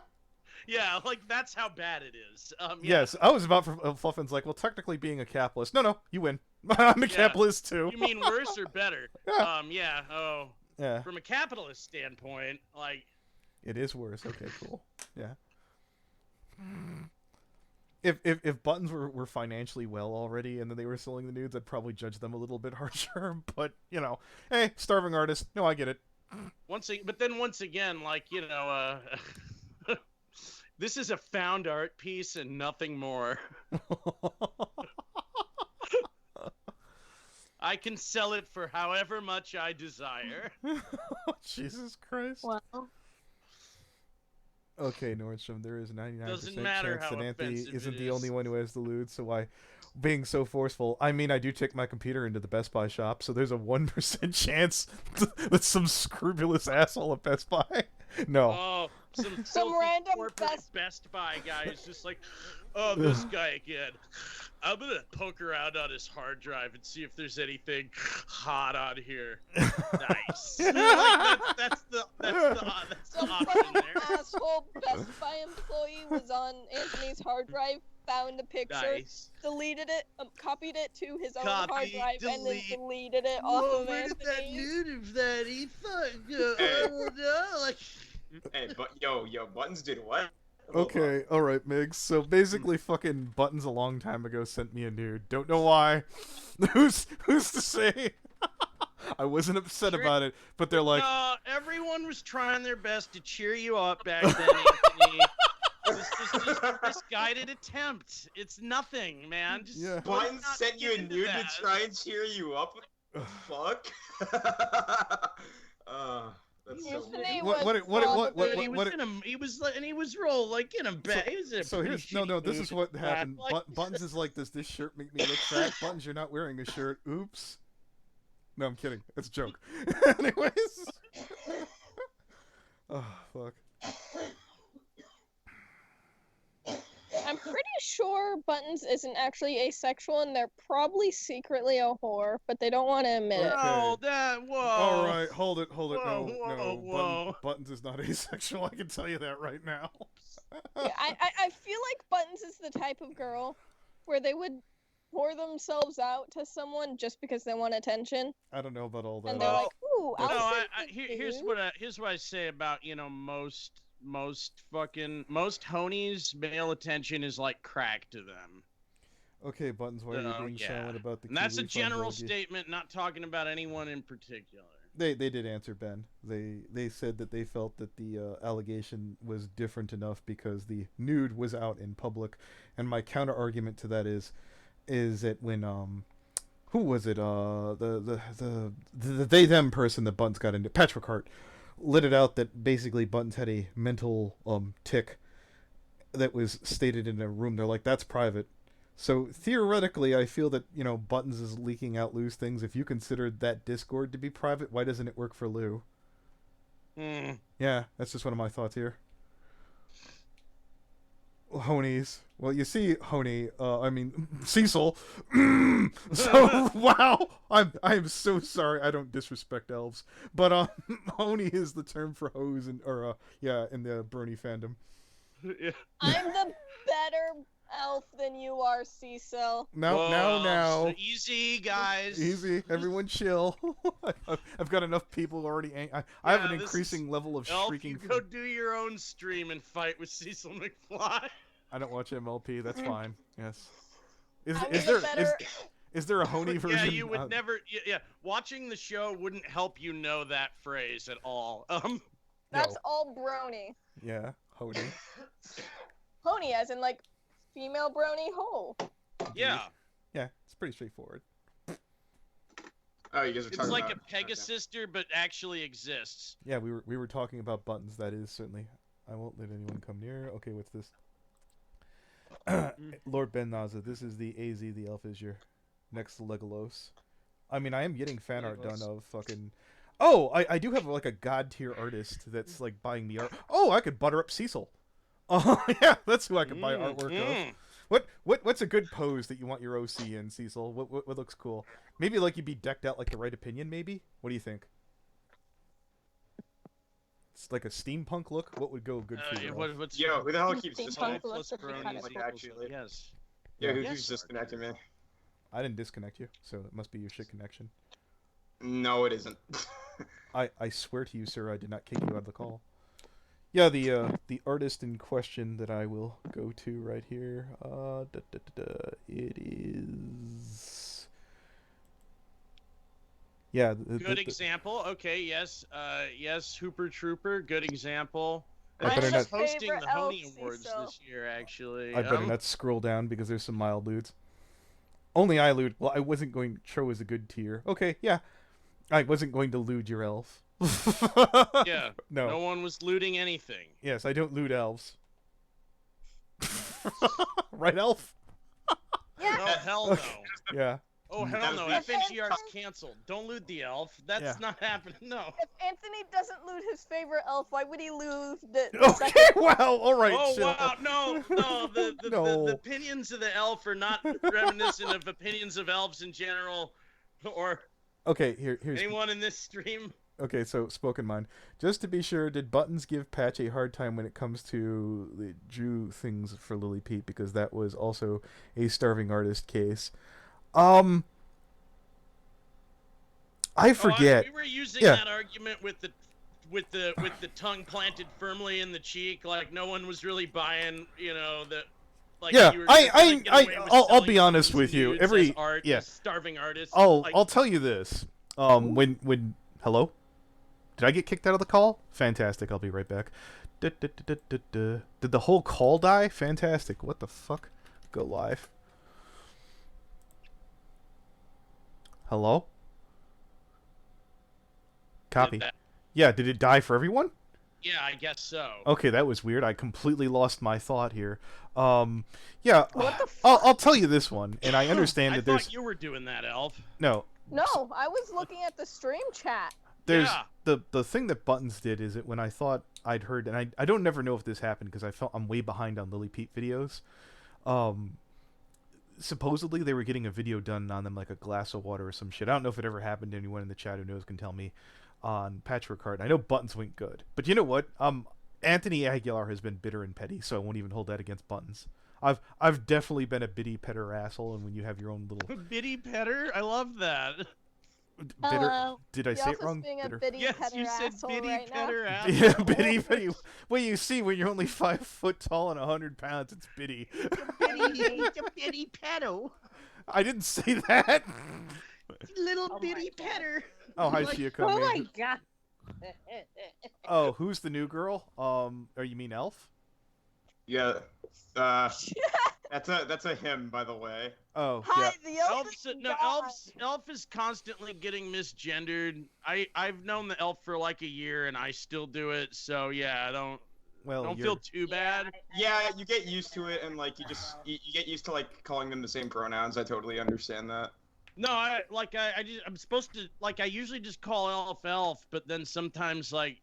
G: yeah, like that's how bad it is. Yeah.
A: Yes, I was about for Fluffin's like, well, technically being a capitalist. No, you win. I'm a capitalist too.
G: You mean worse or better?
A: Yeah.
G: Yeah. From a capitalist standpoint, like.
A: It is worse. Okay, cool. Yeah. If Buttons were financially well already and then they were selling the nudes, I'd probably judge them a little bit harsher. But, you know, hey, starving artist. No, I get it.
G: But then once again, like, you know, this is a found art piece and nothing more. I can sell it for however much I desire.
A: Jesus Christ.
C: Wow.
A: Okay, Nordstrom, there is a 99%
G: Doesn't matter
A: chance
G: how
A: that Anthony
G: offensive
A: isn't
G: it
A: the
G: is.
A: only one who has the loot, so why being so forceful? I mean, I do take my computer into the Best Buy shop, so there's a 1% chance that some scrupulous asshole at Best Buy. No.
G: Oh, some
C: Some random
G: corporate Best Buy guy is just like, oh, this guy again. I'm gonna poke around on his hard drive and see if there's anything hot on here. Nice. Like, that's the
C: Some
G: option
C: fucking
G: there.
C: asshole Best Buy employee was on Anthony's hard drive, found a picture,
G: Nice.
C: deleted it, copied it to his own hard
G: Copy,
C: drive, and then
G: delete.
C: deleted it off of
G: where did that
C: Anthony.
G: nude of that he fucked? Oh no! Like,
I: Hey, but yo, Buttons did what?
A: Okay, alright, Migs. So basically, fucking Buttons a long time ago sent me a nude. Don't know why. Who's to say? I wasn't upset about it, but they're like,
G: everyone was trying their best to cheer you up back then, Anthony. This is just misguided attempt. It's nothing, man. Just
A: Yeah.
I: Buttons
G: not
I: sent you a
G: get into
I: nude
G: that.
I: to try and cheer you up? Fuck? That's so
C: Anthony
A: What-
C: was
A: what-
C: probably-
G: He was real like in a bad. He was in a
A: so
G: pretty
A: here's no. This
G: shitty
A: is what
G: mood.
A: happened.
G: Like,
A: Buttons is like, does this shirt make me look fat? Buttons, you're not wearing a shirt. Oops. No, I'm kidding. It's a joke. Anyways. Oh fuck.
C: I'm pretty sure Buttons isn't actually asexual, and they're probably secretly a whore, but they don't want to admit it.
G: Oh, whoa.
A: All right, hold it.
G: Whoa,
A: No.
G: whoa.
A: Buttons is not asexual. I can tell you that right now.
C: Yeah, I feel like Buttons is the type of girl where they would pour themselves out to someone just because they want attention?
A: I don't know about all that.
C: And they're like, "Ooh,
A: That's-
C: I'll
G: No,
C: send
G: here's
C: you."
G: what I say about most honies, male attention is like crack to them.
A: Okay, Buttons, why are you being silent about the
G: And that's a
A: Kiwi from
G: general
A: Volgi?
G: statement, not talking about anyone in particular.
A: They did answer, Ben. They said that they felt that the allegation was different enough because the nude was out in public, and my counter argument to that is that when who was it the they them person that Buttons got into, Patrick Hart, let it out that basically Buttons had a mental tick that was stated in a room. They're like, that's private. So theoretically, I feel that, you know, Buttons is leaking out Lew's things. If you considered that Discord to be private, why doesn't it work for Lew? Yeah, that's just one of my thoughts here. Honies. Well, you see, Honey, I mean, Cecil. So, wow. I'm so sorry. I don't disrespect elves. But, Honey is the term for hose in the brony fandom.
G: Yeah.
C: I'm the better elf than you are, Cecil.
A: Now.
G: Easy, guys.
A: Easy. Everyone chill. I've got enough people already. I have an increasing level of
G: Elf,
A: shrieking.
G: you go do your own stream and fight with Cecil McFly.
A: I don't watch MLP. That's fine. Yes.
C: I'm
A: Is
C: the
A: there
C: better-
A: is there a Honey version?
G: Yeah, you would never. Yeah, watching the show wouldn't help you know that phrase at all.
C: That's all brony.
A: Yeah, Honey.
C: Pony as in like female brony hole.
G: Yeah.
A: Yeah, it's pretty straightforward.
I: Oh, you guys are
G: It's
I: talking
G: like
I: about...
G: a Pegasister, but actually exists.
A: Yeah, we were talking about Buttons. That is certainly. I won't let anyone come near. Okay, what's this? Lord Ben Naza, this is the AZ. The elf is your next Legolos. I mean, I am getting fan art done of fucking. Oh, I do have like a god tier artist that's like buying me art. Oh, I could butter up Cecil. Oh yeah, that's who I could buy artwork of. What's a good pose that you want your OC in, Cecil? What looks cool? Maybe like you'd be decked out like the Right Opinion. Maybe. What do you think? It's like a steampunk look. What would go good for you?
I: Yo, who the hell keeps
C: Steampunk
I: disconnecting?
C: looks would be kinda
I: Like,
C: cool.
I: actually.
G: Yes.
I: Yeah, who keeps disconnecting, man?
A: I didn't disconnect you, so it must be your shit connection.
I: No, it isn't.
A: I swear to you, sir, I did not kick you out of the call. Yeah, the artist in question that I will go to right here. It is. Yeah.
G: Good example. Okay. Yes. Yes. Hooper Trooper. Good example.
A: I better not.
G: Hosting the Honey
C: elf,
G: Awards
C: Cecil.
G: this year, actually.
A: I better not scroll down because there's some mild lewds. Only I lewd. Well, I wasn't going. Tro is a good tier. Okay, yeah. I wasn't going to lewd your elf.
G: Yeah.
A: No.
G: No one was looting anything.
A: Yes, I don't lewd elves. Right, elf?
C: Yeah.
G: Oh hell no.
A: Yeah.
G: Oh hell no. FNGR's canceled. Don't loot the elf. That's not happening. No.
C: If Anthony doesn't loot his favorite elf, why would he loot the
A: Okay,
C: second?
A: wow, all right.
G: Oh
A: chill.
G: wow, no.
A: No.
G: The opinions of the elf are not reminiscent of opinions of elves in general, or
A: Okay, here's.
G: anyone in this stream.
A: Okay, so spoken mind. Just to be sure, did Buttons give Patch a hard time when it comes to the Drew things for Lily Pete? Because that was also a starving artist case. I forget.
G: We were using
A: Yeah.
G: that argument with the tongue planted firmly in the cheek, like no one was really buying, that. Like
A: Yeah,
G: you were gonna get away with
A: I'll
G: selling
A: be honest
G: nudes
A: with you.
G: as
A: Every
G: art,
A: yeah,
G: as starving artists.
A: I'll tell you this. When hello, did I get kicked out of the call? Fantastic. I'll be right back. Did the whole call die? Fantastic. What the fuck? Go live. Hello? Copy. Yeah, did it die for everyone?
G: Yeah, I guess so.
A: Okay, that was weird. I completely lost my thought here. Yeah,
C: What the
A: I'll tell you this one, and I understand
G: I
A: that there's
G: thought you were doing that, Elf.
A: no.
C: No, I was looking at the stream chat.
A: There's
G: Yeah.
A: the thing that Buttons did is that when I thought I'd heard, and I don't never know if this happened because I felt I'm way behind on Lily Pete videos. Supposedly they were getting a video done on them like a glass of water or some shit. I don't know if it ever happened. Anyone in the chat who knows can tell me. On Patchwork Heart, I know Buttons went good, but you know what? Anthony Aguilar has been bitter and petty, so I won't even hold that against Buttons. I've definitely been a bitty petter asshole, and when you have your own little
G: Bitty petter? I love that.
A: bitter.
C: Hello.
A: Did I
C: The
A: say
C: elf
A: it wrong?
C: is being a
A: Bitter.
C: bitty
G: Yes,
C: petter
G: you said
C: asshole
G: bitty
C: right now.
G: petter asshole.
A: Yeah, bitty, bitty. Well, you see, when you're only 5 foot tall and 100 pounds, it's bitty.
G: It's a bitty pedo.
A: I didn't say that.
G: Little
J: Oh
G: bitty
J: my God.
G: petter.
A: Oh, hi,
G: Like-
A: Shiakami.
J: Oh my god.
A: Oh, who's the new girl? Or you mean Elf?
I: Yeah. That's a him, by the way.
A: Oh,
C: Hi,
A: yeah.
C: the elf is
G: Elf is constantly getting misgendered. I've known the elf for like a year and I still do it. So yeah, don't
A: Well,
G: feel too bad.
I: Yeah, you get used to it, and like you get used to like calling them the same pronouns. I totally understand that.
G: No, I'm supposed to like I usually just call elf, but then sometimes like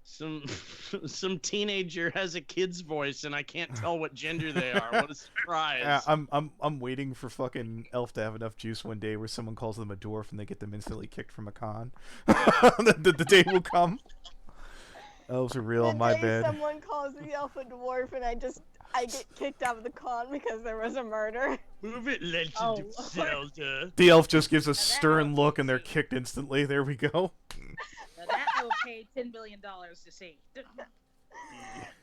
G: some teenager has a kid's voice and I can't tell what gender they are. What a surprise!
A: Yeah, I'm waiting for fucking Elf to have enough juice one day where someone calls them a dwarf and they get them instantly kicked from a con. the day will come. Elves are real.
C: The
A: My
C: day
A: bad.
C: someone calls the elf a dwarf and I get kicked out of the con because there was a murder.
G: Move it, Legend
J: Oh,
G: of Zelda.
A: The elf just gives a
J: that
A: stern
J: was
A: look and they're
J: easy.
A: kicked instantly. There we go.
J: Now that I will pay $10 billion to see.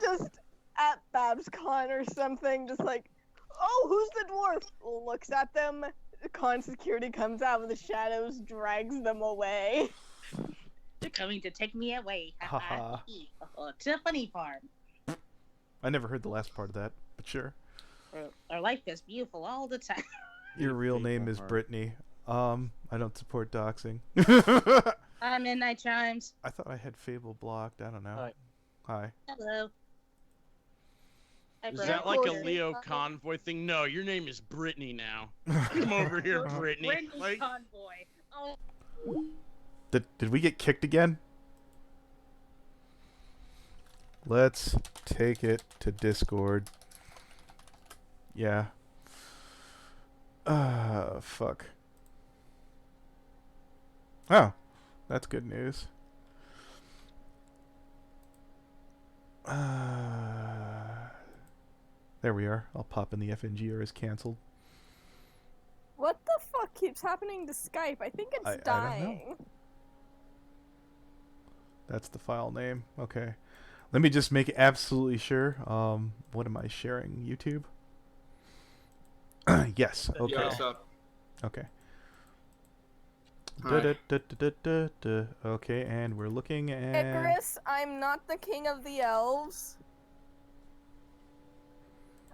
C: Just at Babs Con or something, just like, oh, who's the dwarf? Looks at them. Con security comes out of the shadows, drags them away.
J: They're coming to take me away.
A: Haha.
J: To the funny farm.
A: I never heard the last part of that, but sure.
J: Our life is beautiful all the time.
A: Your real name is Brittany. I don't support doxing.
J: Midnight chimes.
A: I thought I had Fable blocked. I don't know.
H: Hi.
A: Hi.
J: Hello. Hi,
G: Is
J: Brett.
G: that like a
C: Cool.
G: Leo convoy thing? No, your name is Brittany now. Come over here, Brittany.
J: Brittany
G: Like,
J: Convoy. Oh,
A: Did we get kicked again? Let's take it to Discord. Yeah. Fuck. Oh, that's good news. There we are. I'll pop in the FNG or is canceled.
C: What the fuck keeps happening to Skype? I think it's
A: I don't know.
C: dying.
A: That's the file name. Okay. Let me just make absolutely sure. What am I sharing? YouTube? Yes. Okay.
I: Yeah, what's up?
A: Okay.
I: Hi.
A: Okay, and we're looking at...
C: Icarus, I'm not the king of the elves.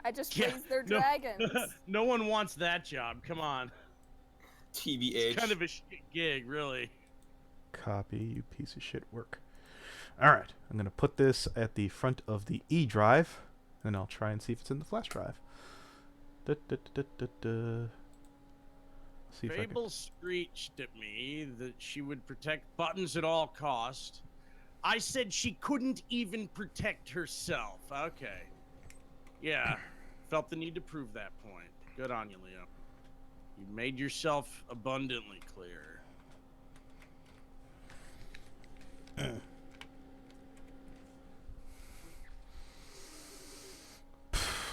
C: I just
G: Yeah,
C: raised their
G: no.
C: dragons.
G: no one wants that job. Come on.
I: TBH.
G: It's kind of a shit gig, really.
A: Copy, you piece of shit work. Alright, I'm going to put this at the front of the E drive, and I'll try and see if it's in the flash drive. See if I can...
G: Fable screeched at me that she would protect buttons at all cost. I said she couldn't even protect herself. Okay. Yeah. Felt the need to prove that point. Good on you, Leo. You made yourself abundantly clear.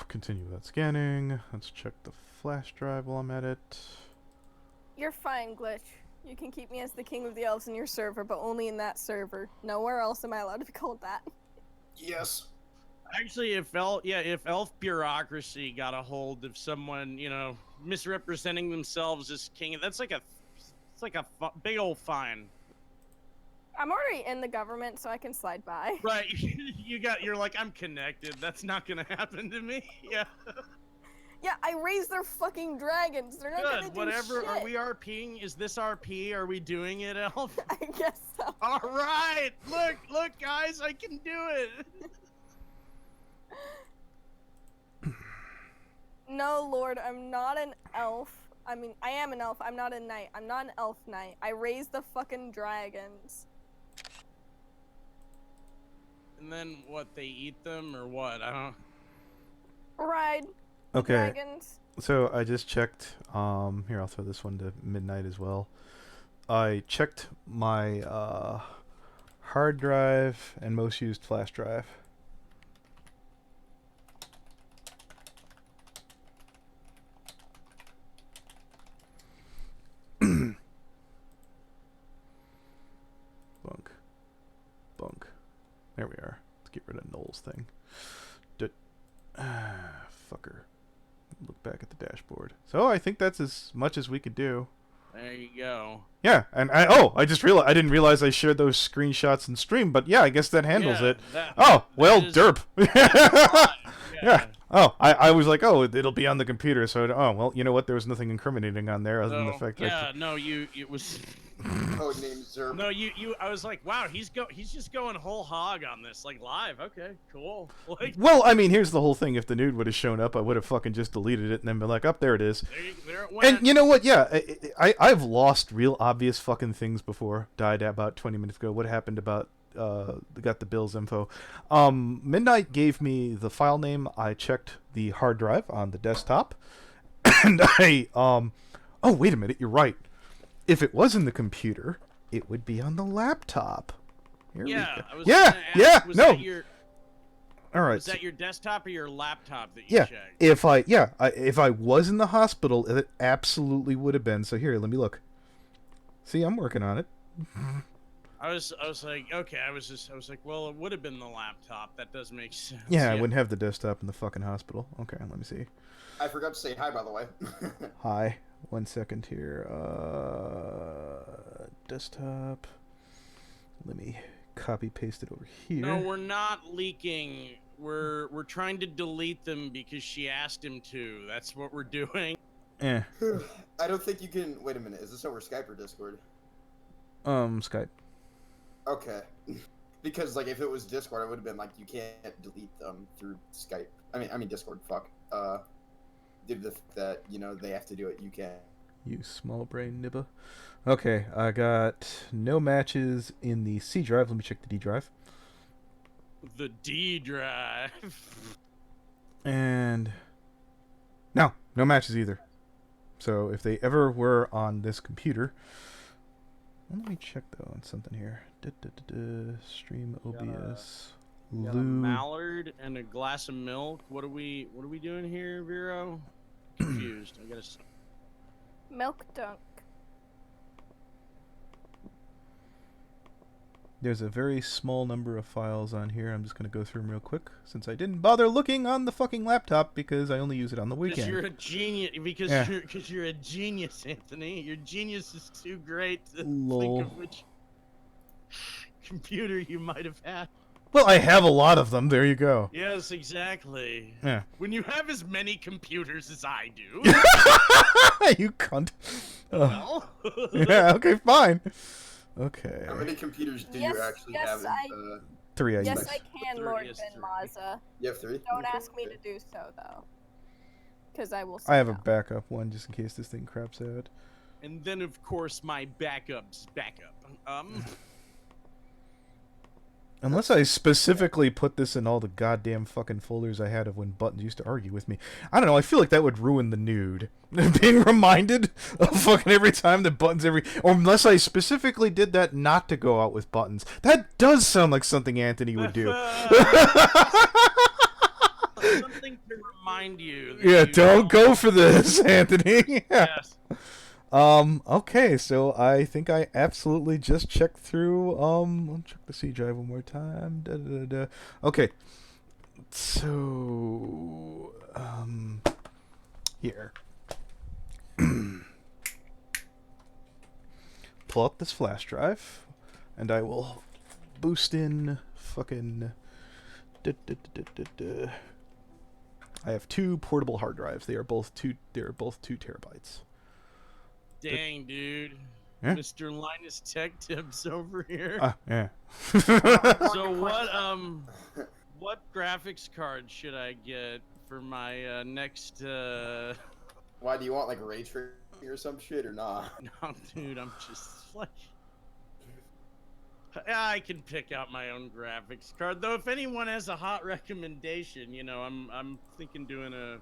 A: Continue without scanning. Let's check the flash drive while I'm at it.
C: You're fine, Glitch. You can keep me as the king of the elves in your server, but only in that server. Nowhere else am I allowed to be called that.
I: Yes.
G: Actually, if elf bureaucracy got a hold of someone, misrepresenting themselves as king, it's like a big old fine.
C: I'm already in the government, so I can slide by.
G: Right, you're like, I'm connected. That's not gonna happen to me. Yeah.
C: Yeah, I raised their fucking dragons. They're not gonna
G: Good.
C: do
G: Whatever.
C: shit.
G: Are we RPing? Is this RP? Are we doing it, Elf?
C: I guess so.
G: All right. Look, guys, I can do it.
C: No, Lord, I'm not an elf. I mean, I am an elf. I'm not a knight. I'm not an elf knight. I raised the fucking dragons.
G: And then what? They eat them or what? I don't.
C: Ride
A: Okay,
C: dragons.
A: so I just checked. Here, I'll throw this one to midnight as well. I checked my hard drive and most used flash drive. controls thing. Fucker. Look back at the dashboard. So I think that's as much as we could do.
G: There you go.
A: Yeah, and I just realized I didn't realize I shared those screenshots in stream, but yeah, I guess that handles it. Derp. Yeah. Oh, I was like, oh, it'll be on the computer, so oh well, you know what? There was nothing incriminating on there other than the fact that.
G: Yeah, it was.
I: Codename Zerp.
G: No, I was like, wow, he's just going whole hog on this, like live. Okay, cool. Like.
A: Well, I mean, here's the whole thing. If the nude would have shown up, I would have fucking just deleted it and then been like, up there it is.
G: There it went.
A: And you know what? Yeah, I've lost real obvious fucking things before. Died about 20 minutes ago. What happened about? Got the Bill's info. Midnight gave me the file name. I checked the hard drive on the desktop, and oh wait a minute, you're right. If it was in the computer, it would be on the laptop. Here we go.
G: Was
A: no. All right.
G: Was that your desktop or your laptop that you checked?
A: If I was in the hospital, it absolutely would have been. So here, let me look. See, I'm working on it.
G: I was like, okay, I was like, well, it would have been the laptop. That does make sense.
A: Yeah, I wouldn't have the desktop in the fucking hospital. Okay, let me see.
I: I forgot to say hi, by the way.
A: Hi. 1 second here. Desktop. Let me copy paste it over here.
G: No, we're not leaking. We're trying to delete them because she asked him to. That's what we're doing.
A: Eh.
I: I don't think you can. Wait a minute. Is this over Skype or Discord?
A: Skype.
I: Okay. Because like if it was Discord, I would have been like, you can't delete them through Skype. I mean Discord. Fuck. Due to the fact that they have to do it, you can.
A: You small brain nibba. Okay, I got no matches in the C drive. Let me check the D drive.
G: The D drive.
A: And no matches either. So if they ever were on this computer, let me check though on something here. Stream OBS.
G: Got a mallard and a glass of milk. What are we doing here, Vero? Confused. I gotta.
C: Milk dunk.
A: There's a very small number of files on here. I'm just going to go through them real quick since I didn't bother looking on the fucking laptop because I only use it on the weekend.
G: Because you're a genius. Because you're a genius, Anthony. Your genius is too great to think of which computer you might have had.
A: Well, I have a lot of them. There you go.
G: Yes, exactly.
A: Yeah.
G: When you have as many computers as I do.
A: You cunt.
G: Well.
A: Yeah, okay, fine. Okay.
I: How many computers do you actually have?
A: 3, I
C: Yes,
A: guess.
C: I can, Lord Ben Maza.
I: You have 3?
C: Don't ask me to do so, though. Because I will say
A: I have a
C: no.
A: backup one just in case this thing craps out.
G: And then, of course, my backup's backup.
A: Unless I specifically put this in all the goddamn fucking folders I had of when Buttons used to argue with me. I don't know, I feel like that would ruin the nude. Being reminded of fucking every time that Buttons or unless I specifically did that not to go out with Buttons. That does sound like something Anthony would do.
G: Something to remind you.
A: Yeah, don't go for this, Anthony.
G: Yes.
A: Okay, so I think I absolutely just checked through, I'll check the C drive one more time. Okay. So, here. Pull up this flash drive, and I will boost in fucking... I have 2 portable hard drives. They are both 2 terabytes.
G: Dang, dude.
A: Yeah?
G: Mr. Linus Tech Tips over here.
A: Yeah.
G: So what graphics card should I get for my next
I: Why do you want like ray tracing or some shit or not?
G: No, dude, I'm just like I can pick out my own graphics card. Though if anyone has a hot recommendation, I'm thinking doing a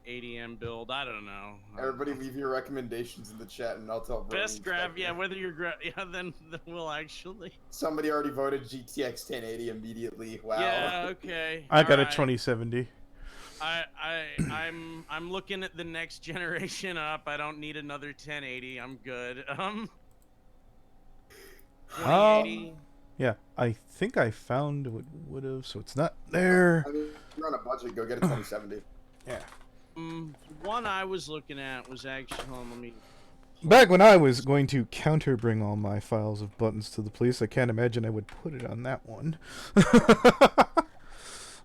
G: 80M build. I don't know.
I: Everybody leave your recommendations in the chat and I'll tell Brony.
G: Best whether you're then we'll actually.
I: Somebody already voted GTX 1080 immediately. Wow.
G: Yeah, okay.
A: I got a 2070.
G: I'm looking at the next generation up. I don't need another 1080. I'm good. 2080.
A: Yeah, I think I found what would have, so it's not there.
I: I mean, if you're on a budget, go get a 2070.
A: Yeah.
G: One I was looking at was actually, hold on, let me.
A: Back when I was going to counter-bring all my files of buttons to the police, I can't imagine I would put it on that one.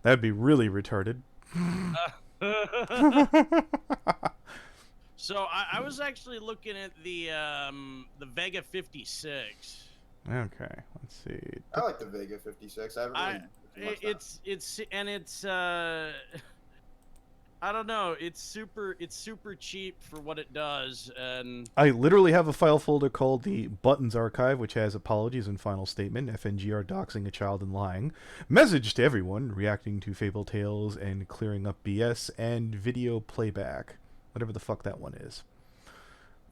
A: That'd be really retarded.
G: So I was actually looking at the Vega 56.
A: Okay, let's see.
I: I like the Vega 56. I haven't really
G: It's I don't know. It's super cheap for what it does, and
A: I literally have a file folder called the Buttons Archive, which has apologies and final statement, FNGR doxing a child and lying, message to everyone, reacting to fable tales and clearing up BS, and video playback. Whatever the fuck that one is.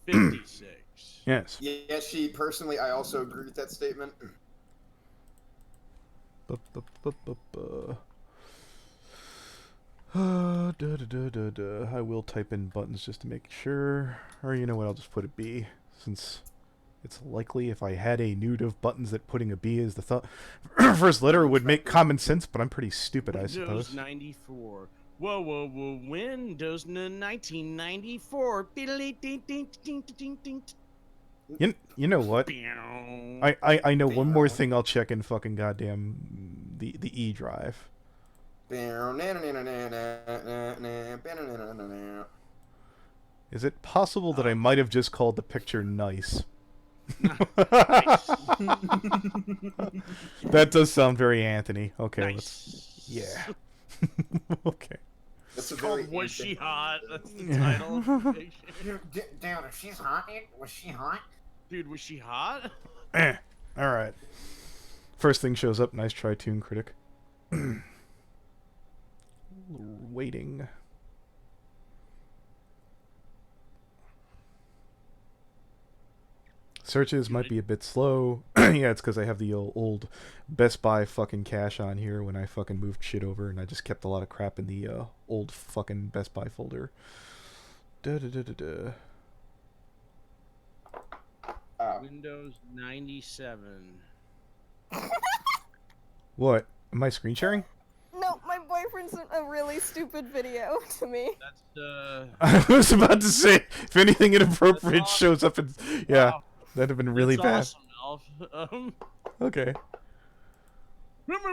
G: 56.
A: Yes.
I: Yeah, personally, I also agree with that statement.
A: I will type in buttons just to make sure. Or you know what, I'll just put a B, since it's likely if I had a nude of buttons that putting a B as the first letter would make common sense, but I'm pretty stupid, I suppose.
G: Windows 94. Whoa. Windows 1994.
A: You know what? I know one more thing I'll check in fucking goddamn the E drive. Is it possible that I might have just called the picture nice? That does sound very Anthony. Okay,
G: Nice.
A: yeah. Okay.
I: That's
G: Called Was She Hot? That's the title of the picture.
F: Dude, if she's hot, dude, was she hot?
G: Dude, was she hot?
A: Alright. First thing shows up. Nice try, Toon Critic. Waiting. Searches might be a bit slow. Yeah, it's because I have the old Best Buy fucking cache on here when I fucking moved shit over, and I just kept a lot of crap in the old fucking Best Buy folder.
G: Windows 97.
A: What? Am I screen sharing?
C: No, my boyfriend sent a really stupid video to me.
G: That's
A: I was about to say, if anything inappropriate
G: That's
A: shows up, in, yeah,
G: Wow.
A: that'd have been really bad.
G: Awesome, Elf.
A: Okay.
G: This is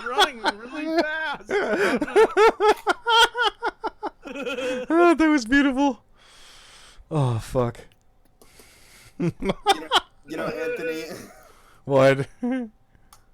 G: running really fast.
A: Oh, that was beautiful. Oh, fuck.
I: You know, Anthony.
A: What?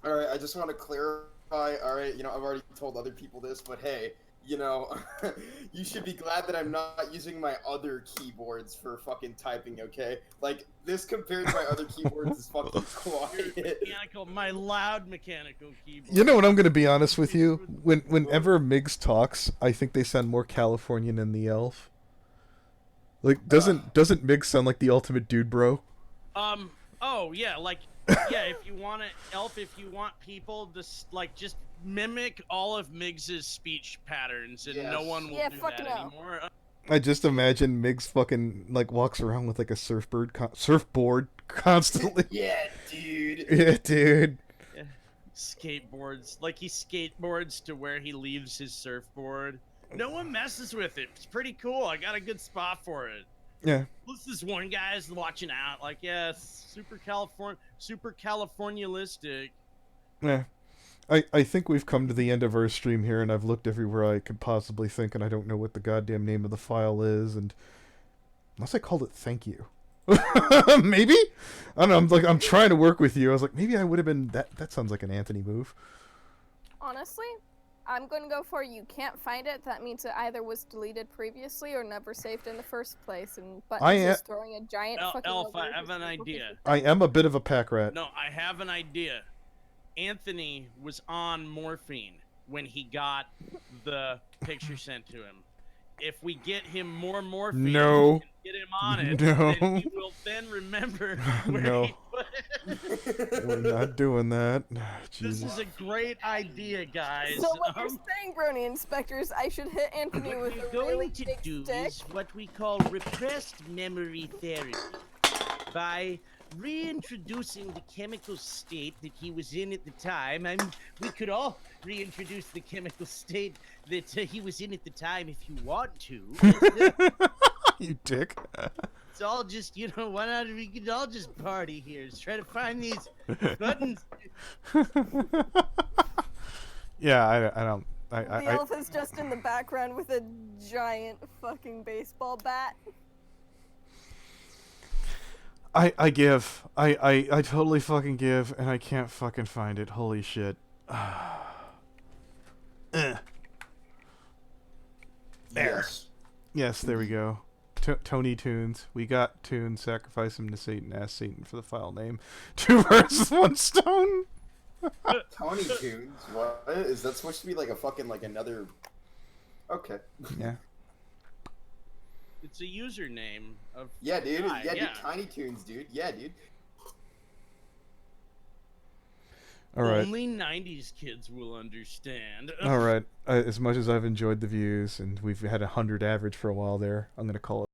I: Alright, I just want to clarify. Alright, I've already told other people this, but hey, you should be glad that I'm not using my other keyboards for fucking typing, okay? Like, this compared to my other keyboards is fucking quiet.
G: My loud mechanical keyboard.
A: You know what, I'm gonna be honest with you? Whenever Migs talks, I think they sound more Californian than the elf. Like, doesn't Migs sound like the ultimate dude, bro?
G: Oh, yeah, if you want Elf, if you want people to, just mimic all of Miggs's speech patterns, and no one will do that anymore.
A: I just imagine Migs fucking, walks around with, a surfboard constantly.
I: Yeah, dude.
A: Yeah, dude.
G: Yeah. Skateboards. He skateboards to where he leaves his surfboard. No one messes with it. It's pretty cool. I got a good spot for it.
A: Yeah.
G: This one guy's watching out. Super Californialistic.
A: Yeah. I think we've come to the end of our stream here, and I've looked everywhere I could possibly think, and I don't know what the goddamn name of the file is, and unless I called it thank you. Maybe? I don't know, I'm trying to work with you. I was like, maybe I would have been that sounds like an Anthony move.
C: Honestly, I'm gonna go for you can't find it. That means it either was deleted previously or never saved in the first place. And Buttons is throwing a giant fucking
G: Elf, I have an idea.
A: I am a bit of a pack rat.
G: No, I have an idea. Anthony was on morphine when he got the picture sent to him. If we get him more morphine, and get him on it, then he will then remember where he put it.
A: We're not doing that.
G: This is a great idea, guys.
C: So what you're saying, Brony Inspectors, I should hit Anthony with a really big stick?
G: Is what we call repressed memory therapy. By
K: reintroducing the chemical state that he was in at the time. We could all reintroduce the chemical state that he was in at the time if you want to.
A: You dick.
K: It's all just, why not? We could all just party here. Just try to find these buttons.
A: Yeah, I don't.
C: The elf is just in the background with a giant fucking baseball bat.
A: I give. I totally fucking give, and I can't fucking find it. Holy shit. There.
I: Yes.
A: Yes, there we go. Tony Tunes. We got Tunes. Sacrifice him to Satan. Ask Satan for the file name. 2 birds, 1 stone.
I: Tony Tunes. What is that supposed to be? Like a fucking another? Okay.
A: Yeah.
K: It's a username of.
I: Yeah, dude.
K: guy,
I: Yeah, dude. Tiny Tunes, dude. Yeah, dude.
A: All right.
K: Only 90s kids will understand.
A: All right. As much as I've enjoyed the views, and we've had 100 average for a while there, I'm gonna call it.